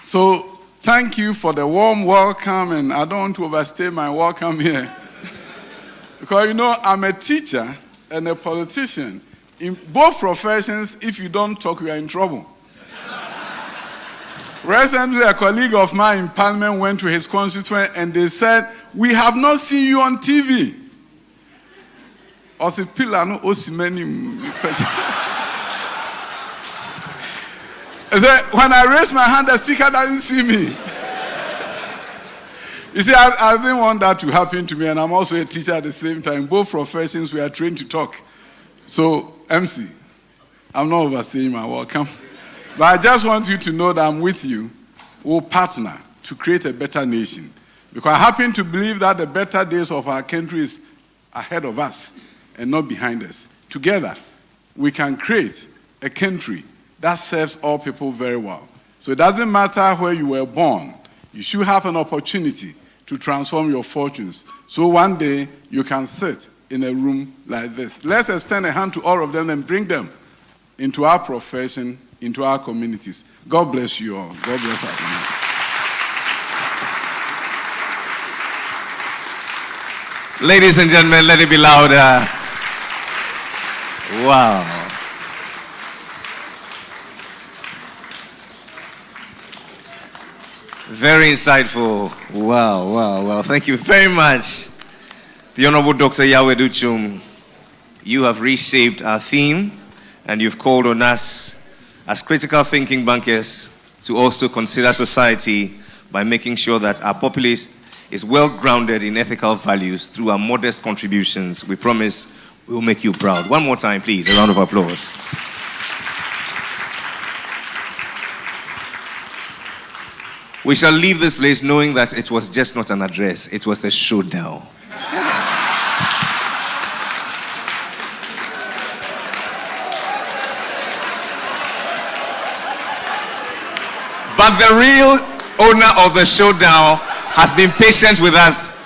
So thank you for the warm welcome, and I don't want to overstay my welcome here. Because, you know, I'm a teacher and a politician. In both professions, if you don't talk, you are in trouble. Recently, a colleague of mine in Parliament went to his constituent and they said, "We have not seen you on TV." I said, when I raise my hand, the speaker doesn't see me. You see, I didn't want that to happen to me, and I'm also a teacher at the same time. Both professions, we are trained to talk. So, MC, I'm not overstaying my welcome. But I just want you to know that I'm with you. We'll partner to create a better nation. Because I happen to believe that the better days of our country is ahead of us and not behind us. Together, we can create a country that serves all people very well. So it doesn't matter where you were born. You should have an opportunity to transform your fortunes. So one day, you can sit in a room like this. Let's extend a hand to all of them and bring them into our profession, into our communities. God bless you all. God bless our community. Ladies and gentlemen, let it be louder. Wow. Very insightful. Wow. Thank you very much. The Honorable Dr. Yahweh Duchum, you have reshaped our theme and you've called on us as critical thinking bankers to also consider society by making sure that our populace is well grounded in ethical values through our modest contributions. We promise we'll make you proud. One more time, please, a round of applause. We shall leave this place knowing that it was just not an address, it was a showdown. But the real owner of the showdown has been patient with us.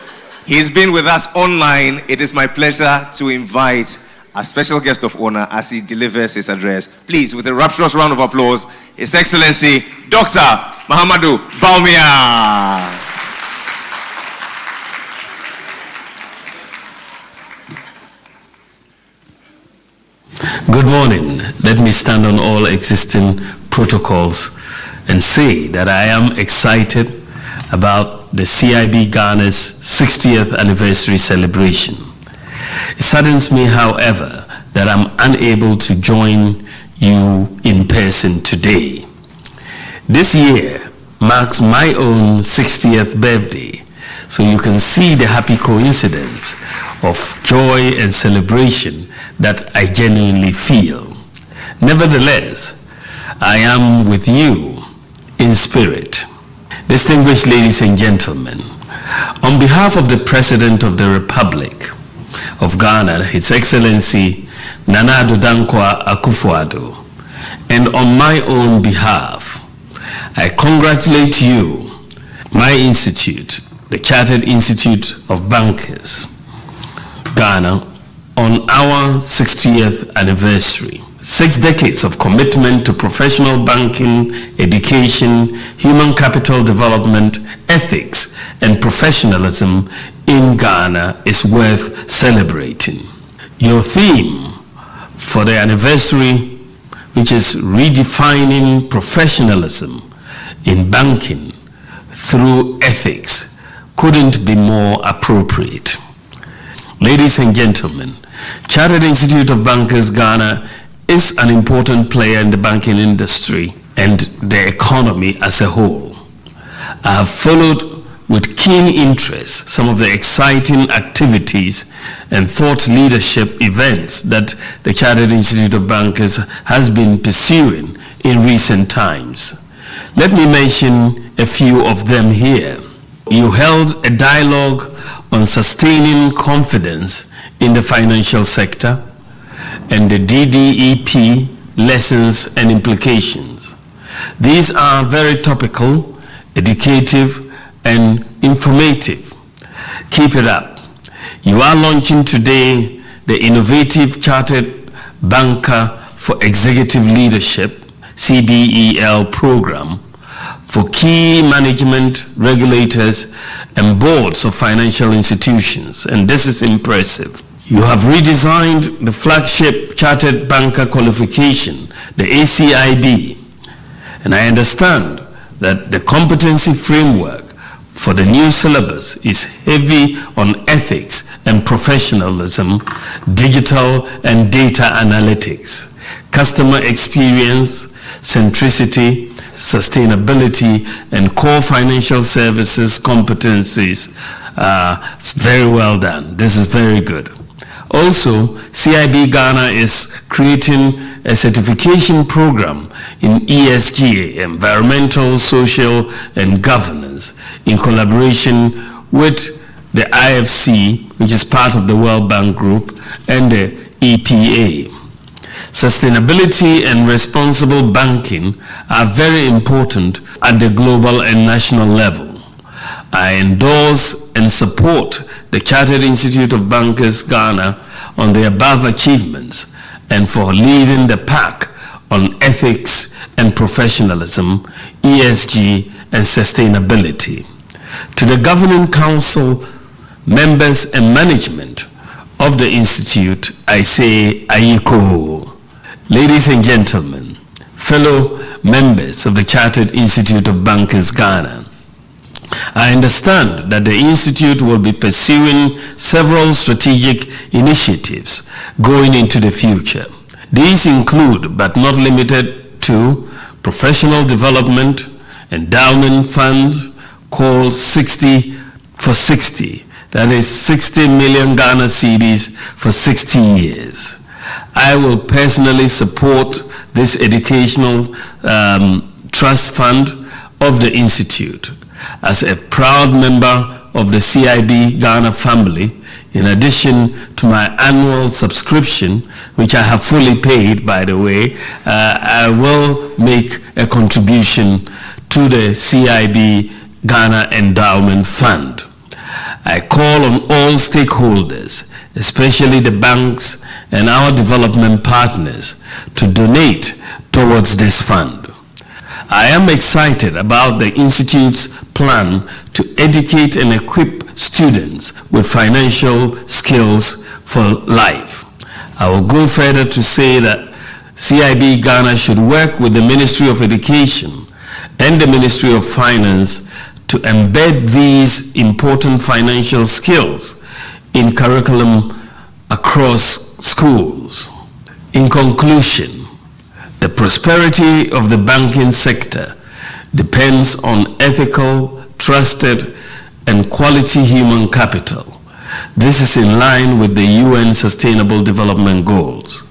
He's been with us online. It is my pleasure to invite a special guest of honor as he delivers his address. Please, with a rapturous round of applause, His Excellency, Dr. Mahamudu Bawumia. Good morning. Let me stand on all existing protocols and say that I am excited about the CIB Ghana's 60th anniversary celebration. It saddens me, however, that I'm unable to join you in person today. This year marks my own 60th birthday, so you can see the happy coincidence of joy and celebration that I genuinely feel. Nevertheless, I am with you in spirit. Distinguished ladies and gentlemen, on behalf of the President of the Republic of Ghana, His Excellency Nana Addo Dankwa Akufo-Addo, and on my own behalf, I congratulate you, my institute, the Chartered Institute of Bankers, Ghana, on our 60th anniversary. 6 decades of commitment to professional banking, education, human capital development, ethics, and professionalism in Ghana is worth celebrating. Your theme for the anniversary, which is redefining professionalism in banking through ethics, couldn't be more appropriate. Ladies and gentlemen, Chartered Institute of Bankers Ghana is an important player in the banking industry and the economy as a whole. I have followed with keen interest some of the exciting activities and thought leadership events that the Chartered Institute of Bankers has been pursuing in recent times. Let me mention a few of them here. You held a dialogue on sustaining confidence in the financial sector and the DDEP lessons and implications. These are very topical, educative, and informative. Keep it up. You are launching today the innovative Chartered Banker for Executive Leadership, CBEL program, for key management, regulators, and boards of financial institutions, and this is impressive. You have redesigned the flagship Chartered Banker qualification, the CIB, and I understand that the competency framework for the new syllabus is heavy on ethics and professionalism, digital and data analytics, customer experience, centricity, sustainability, and core financial services competencies. Very well done. This is very good. Also, CIB Ghana is creating a certification program in ESG, environmental, social, and governance, in collaboration with the IFC, which is part of the World Bank Group, and the EPA. Sustainability and responsible banking are very important at the global and national level. I endorse and support the Chartered Institute of Bankers Ghana on the above achievements and for leading the pack on ethics and professionalism, ESG, and sustainability. To the Governing Council, members and management of the Institute, I say Ayiko. Ladies and gentlemen, fellow members of the Chartered Institute of Bankers Ghana, I understand that the Institute will be pursuing several strategic initiatives going into the future. These include, but not limited to, professional development, endowment funds called 60 for 60, that is 60 million Ghana cedis for 60 years. I will personally support this educational trust fund of the Institute. As a proud member of the CIB Ghana family, in addition to my annual subscription, which I have fully paid, by the way, I will make a contribution to the CIB Ghana Endowment Fund. I call on all stakeholders, especially the banks and our development partners, to donate towards this fund. I am excited about the Institute's plan to educate and equip students with financial skills for life. I will go further to say that CIB Ghana should work with the Ministry of Education and the Ministry of Finance to embed these important financial skills in curriculum across schools. In conclusion, the prosperity of the banking sector depends on ethical, trusted, and quality human capital. This is in line with the UN Sustainable Development Goals.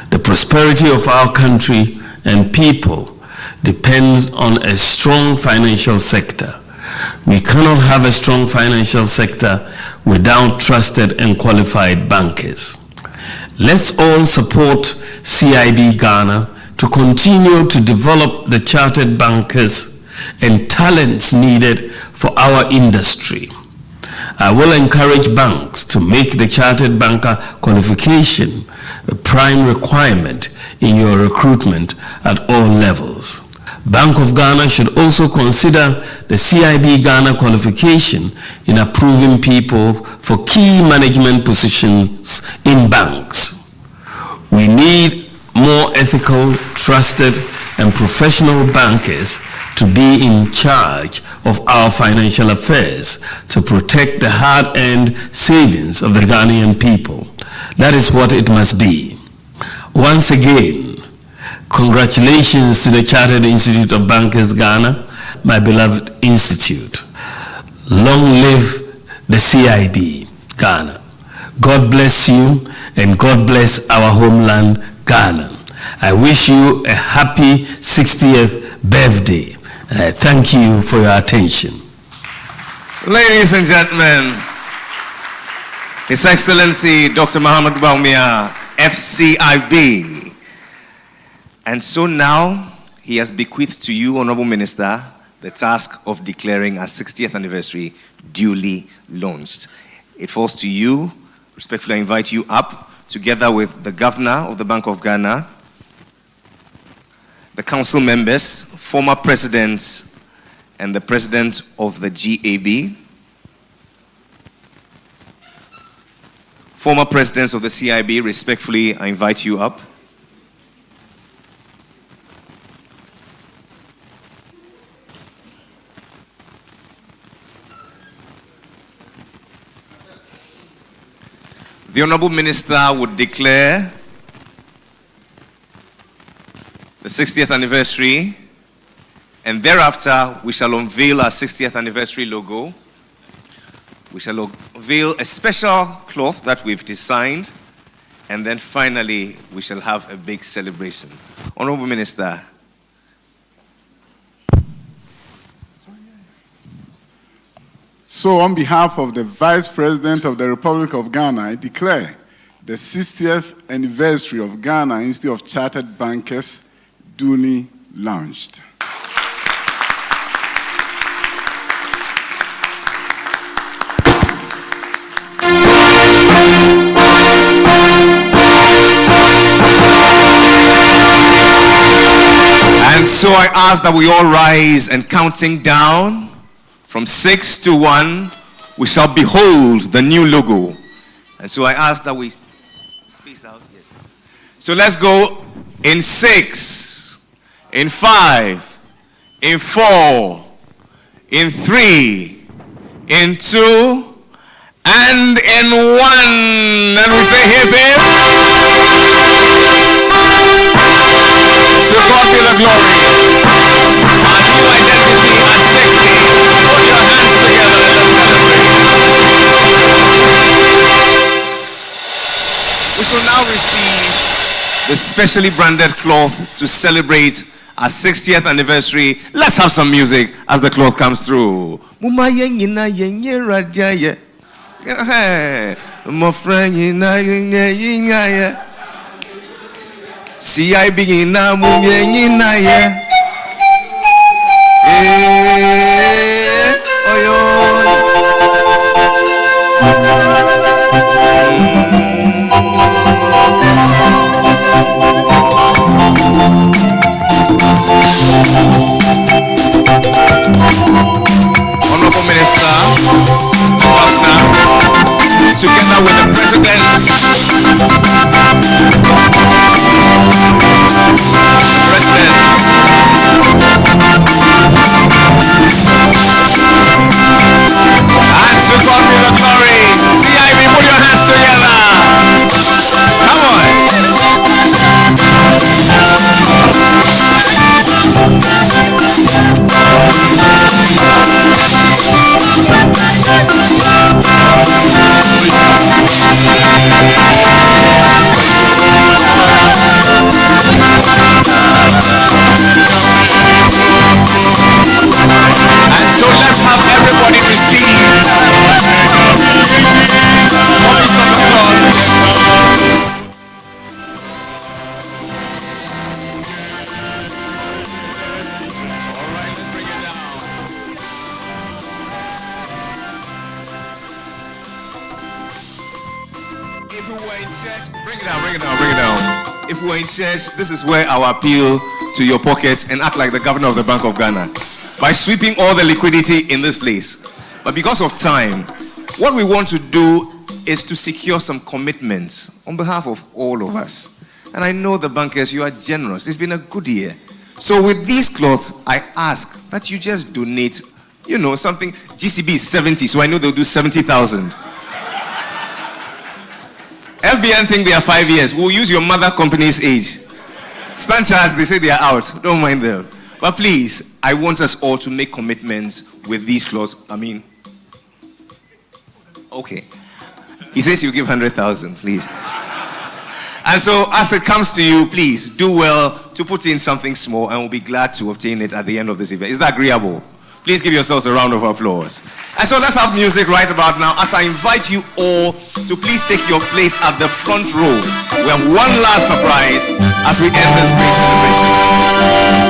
The prosperity of our country and people depends on a strong financial sector. We cannot have a strong financial sector without trusted and qualified bankers. Let's all support CIB Ghana to continue to develop the chartered bankers and talents needed for our industry. I will encourage banks to make the chartered banker qualification a prime requirement in your recruitment at all levels. Bank of Ghana should also consider the CIB Ghana qualification in approving people for key management positions in banks. We need more ethical, trusted, and professional bankers to be in charge of our financial affairs to protect the hard-earned savings of the Ghanaian people. That is what it must be. Once again, congratulations to the Chartered Institute of Bankers Ghana, my beloved institute. Long live the CIB Ghana. God bless you, and God bless our homeland, Ghana. I wish you a happy 60th birthday, and I thank you for your attention. Ladies and gentlemen, His Excellency Dr. Muhammad Bawumia, FCIB. And so now, he has bequeathed to you, Honorable Minister, the task of declaring our 60th anniversary duly launched. It falls to you. Respectfully, I invite you up, together with the Governor of the Bank of Ghana, the council members, former presidents, and the president of the GAB, former presidents of the CIB. Respectfully, I invite you up. The Honorable Minister would declare the 60th anniversary, and thereafter we shall unveil our 60th anniversary logo. We shall unveil a special cloth that we've designed, and then finally we shall have a big celebration. Honorable Minister. So on behalf of the Vice President of the Republic of Ghana, I declare the 60th anniversary of Ghana Institute of Chartered Bankers duly launched. And so I ask that we all rise, and counting down from 6 to 1, we shall behold the new logo. And so I ask that we space out. Yes. So let's go in 6, in 5, in 4, in 3, in 2, and in 1. And we say hip hip. To God be the glory. Our new identity at 60. Put your hands together and let's celebrate. We shall now receive the specially branded cloth to celebrate our 60th anniversary. Let's have some music as the cloth comes through. CIB na munyina ye. Oyo. Honorable Minister, together with the President, and to God be the glory. CIB, put your hands together. Come on. And so let's have everybody receive copies of the cloth. If we were in church, bring it down. If we were in church, this is where our appeal to your pockets and act like the governor of the Bank of Ghana by sweeping all the liquidity in this place. But because of time, what we want to do is to secure some commitments on behalf of all of us. And I know the bankers, you are generous. It's been a good year. So with these cloths, I ask that you just donate, something. GCB is 70, so I know they'll do 70,000. FBN think they are 5 years. We'll use your mother company's age. Stan Charles, they say they are out. Don't mind them. But please, I want us all to make commitments with these clothes. Okay. He says he'll give 100,000, please. And so as it comes to you, please do well to put in something small, and we'll be glad to obtain it at the end of this event. Is that agreeable? Please give yourselves a round of applause. And so let's have music right about now as I invite you all to please take your place at the front row. We have one last surprise as we end this great celebration.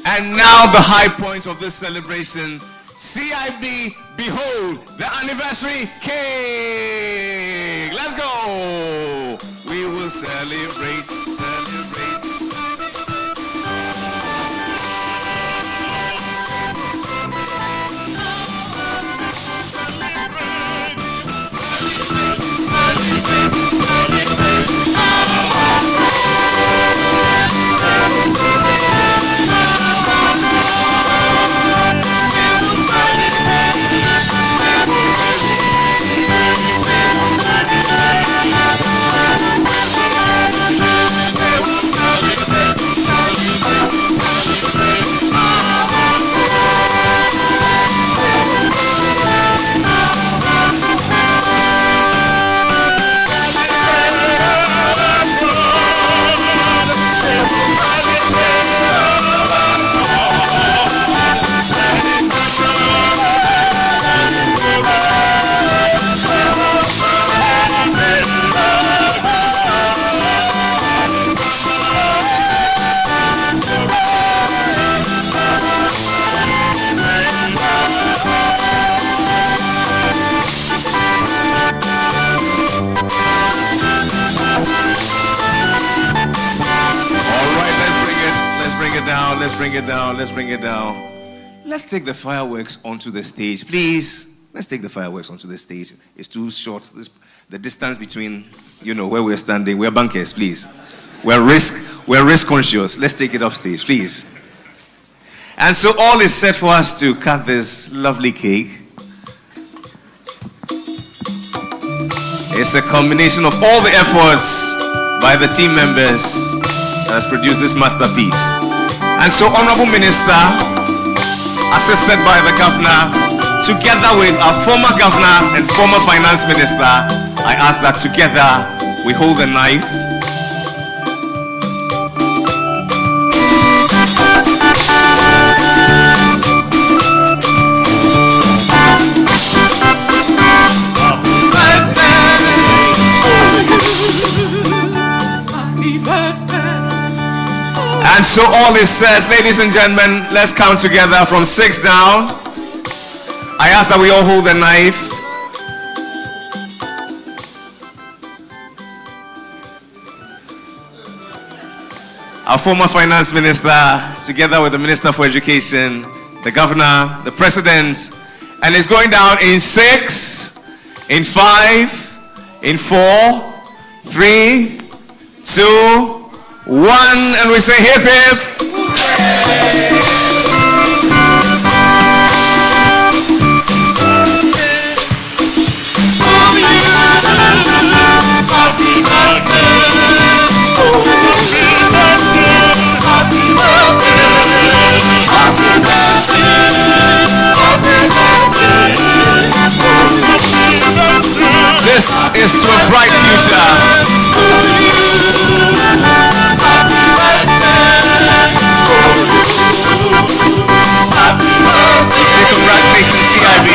And now the high point of this celebration, CIB, behold the anniversary cake. Let's go. We will celebrate. down. Let's bring it down. Let's take the fireworks onto the stage, please. Let's take the fireworks onto the stage. It's too short. The distance between, where we're standing. We're bankers, please. We're risk conscious. Let's take it off stage, please. And so all is set for us to cut this lovely cake. It's a combination of all the efforts by the team members that has produced this masterpiece. And so, Honorable Minister, assisted by the Governor, together with our former Governor and former Finance Minister, I ask that together we hold the knife. And so all is said, ladies and gentlemen, let's count together from 6 down. I ask that we all hold the knife. Our former Finance Minister, together with the Minister for Education, the Governor, the President, and it's going down in 6, in 5, in 4, 3, 2, 1, and we say hip hip. This is to a bright future. Congratulations, CIB.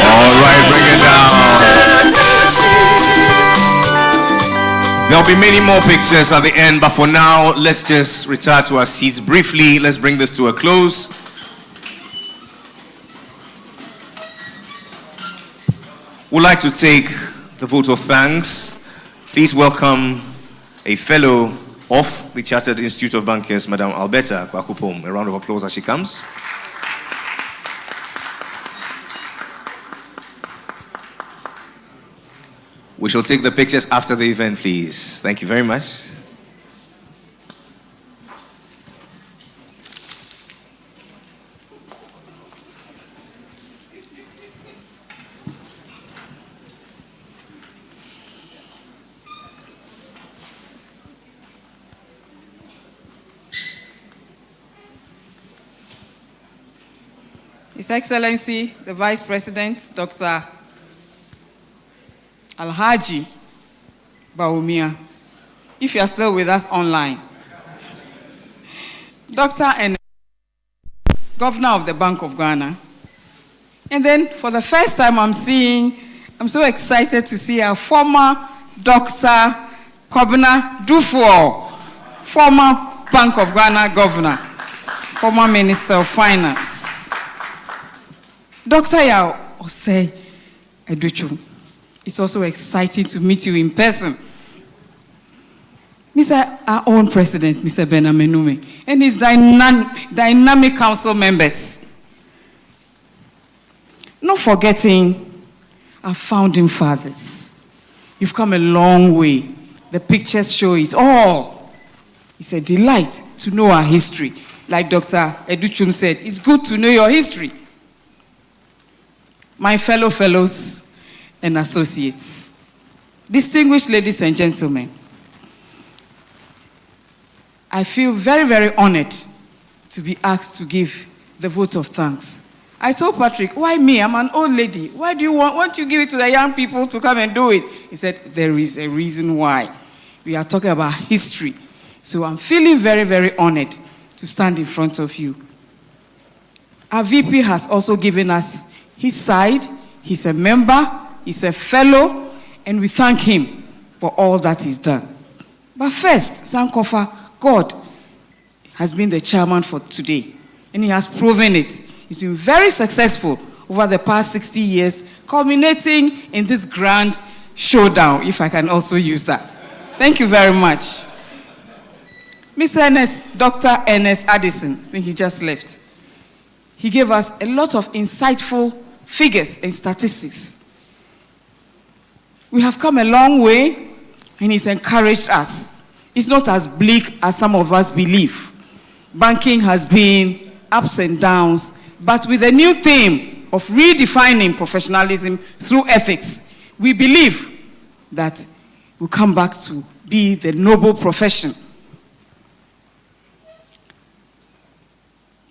All right, bring it down. There'll be many more pictures at the end, but for now, let's just retire to our seats briefly. Let's bring this to a close. We'd like to take the vote of thanks. Please welcome a fellow of the Chartered Institute of Bankers, Madam Alberta Kwakupom. A round of applause as she comes. We shall take the pictures after the event, please. Thank you very much. His Excellency, the Vice President, Dr. Alhaji Bawumia, if you are still with us online. Dr. and Governor of the Bank of Ghana. And then for the first time I'm so excited to see our former Dr. Kwabena Dufour, former Bank of Ghana Governor, former Minister of Finance. Dr. Yao Osei Educhu. It's also exciting to meet you in person. Our own president, Mr. Ben Amenume, and his dynamic council members. Not forgetting our founding fathers. You've come a long way. The pictures show it all. It's a delight to know our history. Like Dr. Educhum said, it's good to know your history. My fellows and associates, distinguished ladies and gentlemen, I feel very, very honored to be asked to give the vote of thanks. I told Patrick, why me? I'm an old lady. Why do you want you give it to the young people to come and do it? He said, there is a reason why. We are talking about history. So I'm feeling very, very honored to stand in front of you. Our VP has also given us his side. He's a member. He's a fellow, and we thank him for all that he's done. But first, Sankofa God has been the chairman for today, and he has proven it. He's been very successful over the past 60 years, culminating in this grand showdown, if I can also use that. Thank you very much. Dr. Ernest Addison, I think he just left. He gave us a lot of insightful figures and statistics. We have come a long way, and he's encouraged us. It's not as bleak as some of us believe. Banking has been ups and downs, but with a new theme of redefining professionalism through ethics, we believe that we'll come back to be the noble profession.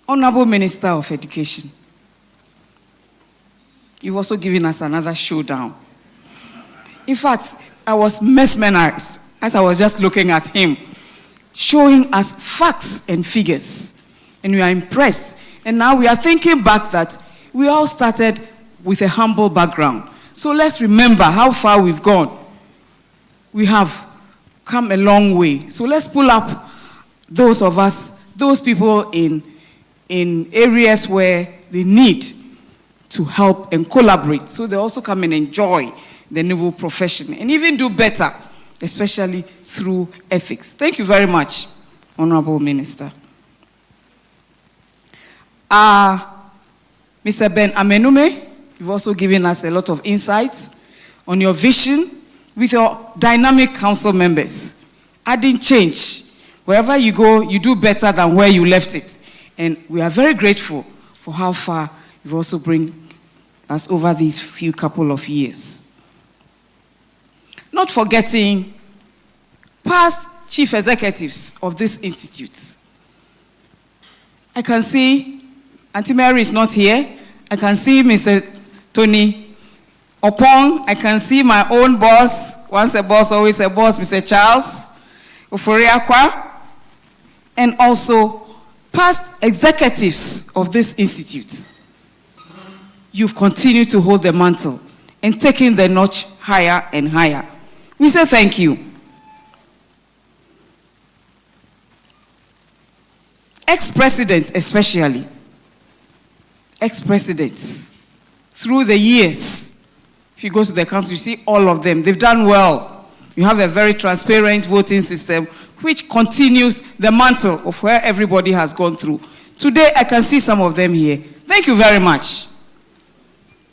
Honorable Minister of Education, you've also given us another showdown. In fact, I was mesmerized as I was just looking at him, showing us facts and figures. And we are impressed. And now we are thinking back that we all started with a humble background. So let's remember how far we've gone. We have come a long way. So let's pull up those of us, those people in areas where they need to help and collaborate, so they also come and enjoy the noble profession and even do better, especially through ethics. Thank you very much, Honorable Minister. Mr. Ben Amenume, you've also given us a lot of insights on your vision with your dynamic council members, adding change. Wherever you go, you do better than where you left it. And we are very grateful for how far you've also bring us over these few couple of years. Not forgetting past chief executives of this institute. I can see Auntie Mary is not here. I can see Mr. Tony Opong. I can see my own boss, once a boss, always a boss, Mr. Charles Oforiakwa, and also past executives of this institute. You've continued to hold the mantle and taking the notch higher and higher. We say thank you. Ex-presidents especially, ex-presidents, through the years, if you go to the council, you see all of them. They've done well. You have a very transparent voting system, which continues the mantle of where everybody has gone through. Today, I can see some of them here. Thank you very much.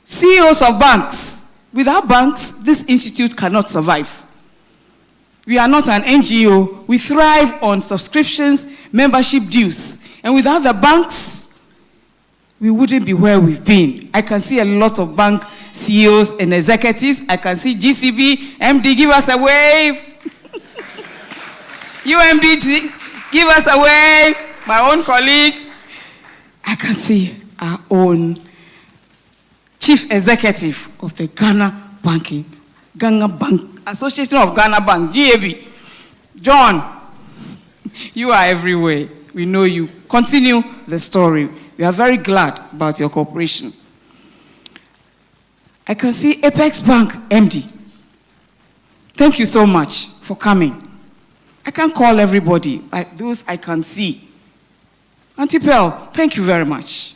CEOs of banks. Without banks, this institute cannot survive. We are not an NGO. We thrive on subscriptions, membership dues. And without the banks, we wouldn't be where we've been. I can see a lot of bank CEOs and executives. I can see GCB, MD, give us a wave. UMBG, give us a wave. My own colleague. I can see our own chief executive of the Ghana Bank Association of Ghana Banks, GAB. John, you are everywhere. We know you. Continue the story. We are very glad about your cooperation. I can see Apex Bank MD. Thank you so much for coming. I can't call everybody, but those I can see. Auntie Pearl, thank you very much.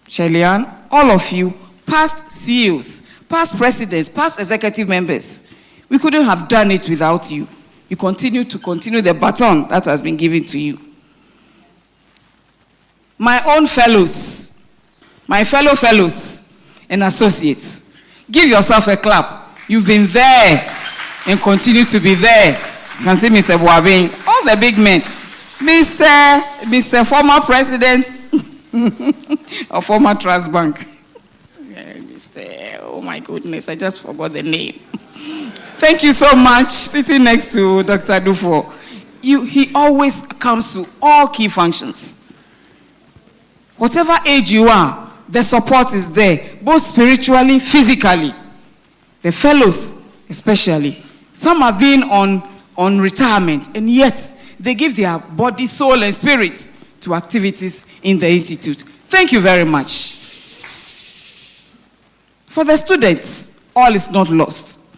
Shelian, all of you, past CEOs, past presidents, past executive members, we couldn't have done it without you. You continue the baton that has been given to you. My own fellows, my fellow fellows and associates, give yourself a clap. You've been there and continue to be there. You can see Mr. Boabing, all the big men. Mr. former president of former Trust Bank. Oh my goodness, I just forgot the name. Thank you so much, sitting next to Dr. Dufo. He always comes to all key functions. Whatever age you are, the support is there, both spiritually, physically. The fellows, especially. Some have been on retirement, and yet they give their body, soul, and spirit to activities in the institute. Thank you very much. For the students, all is not lost.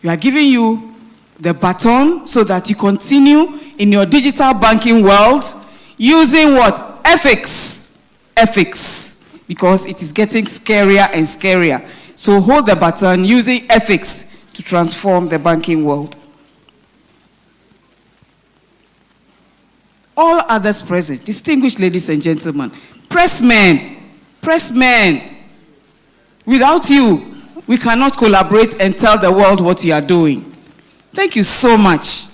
We are giving you the baton so that you continue in your digital banking world using what? Ethics. Ethics. Because it is getting scarier and scarier. So hold the baton using ethics to transform the banking world. All others present, distinguished ladies and gentlemen, pressmen, without you, we cannot collaborate and tell the world what you are doing. Thank you so much,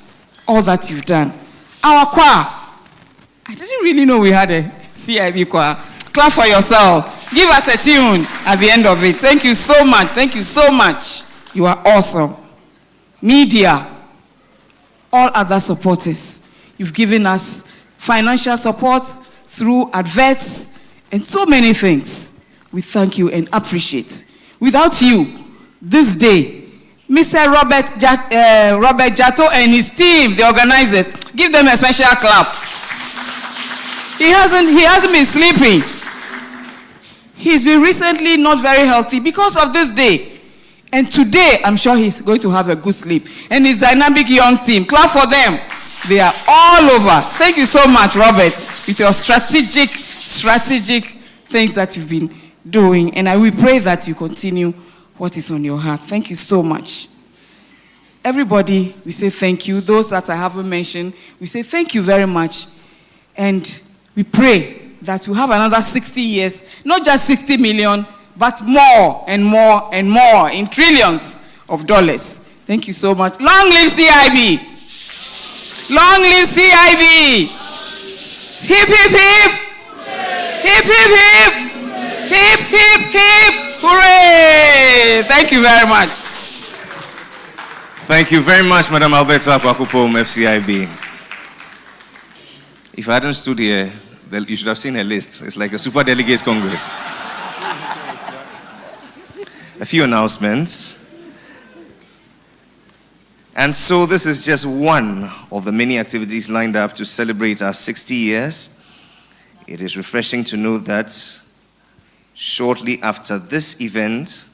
all that you've done. Our choir, I didn't really know we had a CIB choir. Clap for yourself. Give us a tune at the end of it. Thank you so much. Thank you so much. You are awesome. Media, all other supporters. You've given us financial support through adverts and so many things. We thank you and appreciate. Without you, this day, Mr. Robert Jato and his team, the organizers, give them a special clap. He hasn't been sleeping. He's been recently not very healthy because of this day. And today, I'm sure he's going to have a good sleep. And his dynamic young team, clap for them. They are all over. Thank you so much, Robert, with your strategic things that you've been doing. And I will pray that you continue what is on your heart. Thank you so much. Everybody, we say thank you. Those that I haven't mentioned, we say thank you very much. And we pray that we'll have another 60 years, not just 60 million, but more and more and more in trillions of dollars. Thank you so much. Long live CIB. Long live CIB. Hip, hip, hip. Hip, hip, hip. Hip, hip, hip. Hooray. Thank you very much. Thank you very much, Madam Alberta Kwakupom, FCIB. If I hadn't stood here, you should have seen a list. It's like a super delegates congress. A few announcements. And so this is just one of the many activities lined up to celebrate our 60 years. It is refreshing to know that shortly after this event,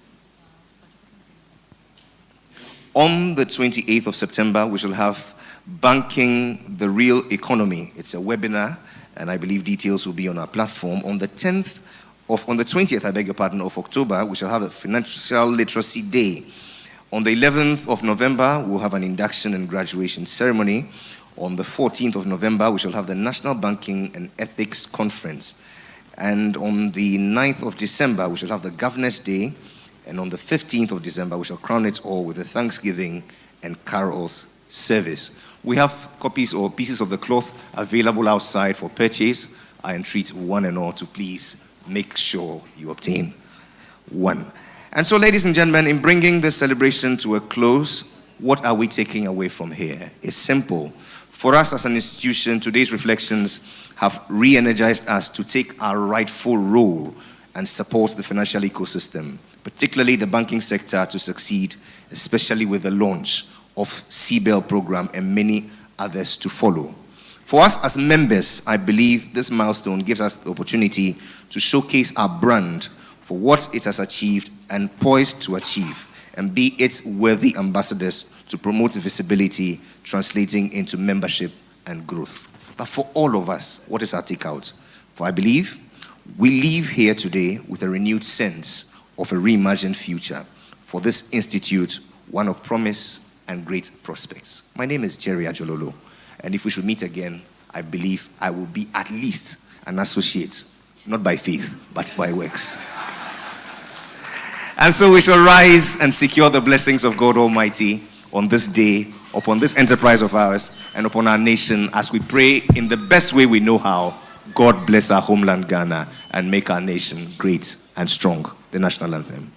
on the 28th of September, we shall have Banking the Real Economy. It's a webinar, and I believe details will be on our platform. On the 20th, of October, we shall have a Financial Literacy Day. On the 11th of November, we'll have an induction and graduation ceremony. On the 14th of November, we shall have the National Banking and Ethics Conference. And on the 9th of December, we shall have the Governor's Day. And on the 15th of December, we shall crown it all with a Thanksgiving and carols service. We have copies or pieces of the cloth available outside for purchase. I entreat one and all to please make sure you obtain one. And so, ladies and gentlemen, in bringing this celebration to a close, what are we taking away from here? It's simple. For us as an institution, today's reflections have re-energized us to take our rightful role and support the financial ecosystem, particularly the banking sector, to succeed, especially with the launch of CBEL program and many others to follow. For us as members, I believe this milestone gives us the opportunity to showcase our brand for what it has achieved and poised to achieve, and be its worthy ambassadors to promote visibility, translating into membership and growth. But for all of us, what is our takeout? For I believe we leave here today with a renewed sense of a reimagined future for this institute, one of promise and great prospects. My name is Jerry Ajololo, and if we should meet again, I believe I will be at least an associate, not by faith, but by works. And so we shall rise and secure the blessings of God Almighty on this day, upon this enterprise of ours, and upon our nation, as we pray in the best way we know how. God bless our homeland Ghana and make our nation great and strong. The national anthem.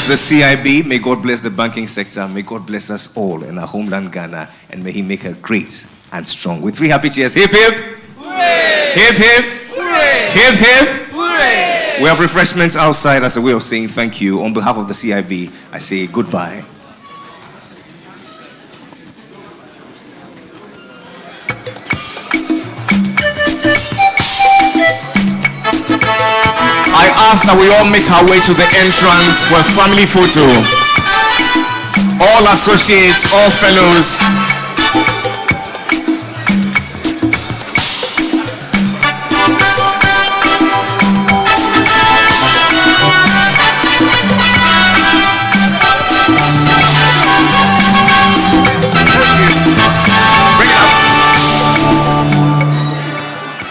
bless the CIB. May God bless the banking sector. May God bless us all in our homeland Ghana. And may He make her great and strong. With 3 happy cheers. Hip, hip. Hooray! Hip, hip. Hooray! Hip, hip. Hooray! We have refreshments outside as a way of saying thank you. On behalf of the CIB, I say goodbye. I ask that we all make our way to the entrance for a family photo. All associates, all fellows.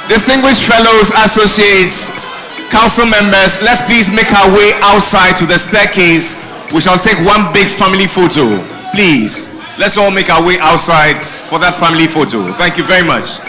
Distinguished fellows, associates, council members, let's please make our way outside to the staircase. We shall take one big family photo. Please, let's all make our way outside for that family photo. Thank you very much.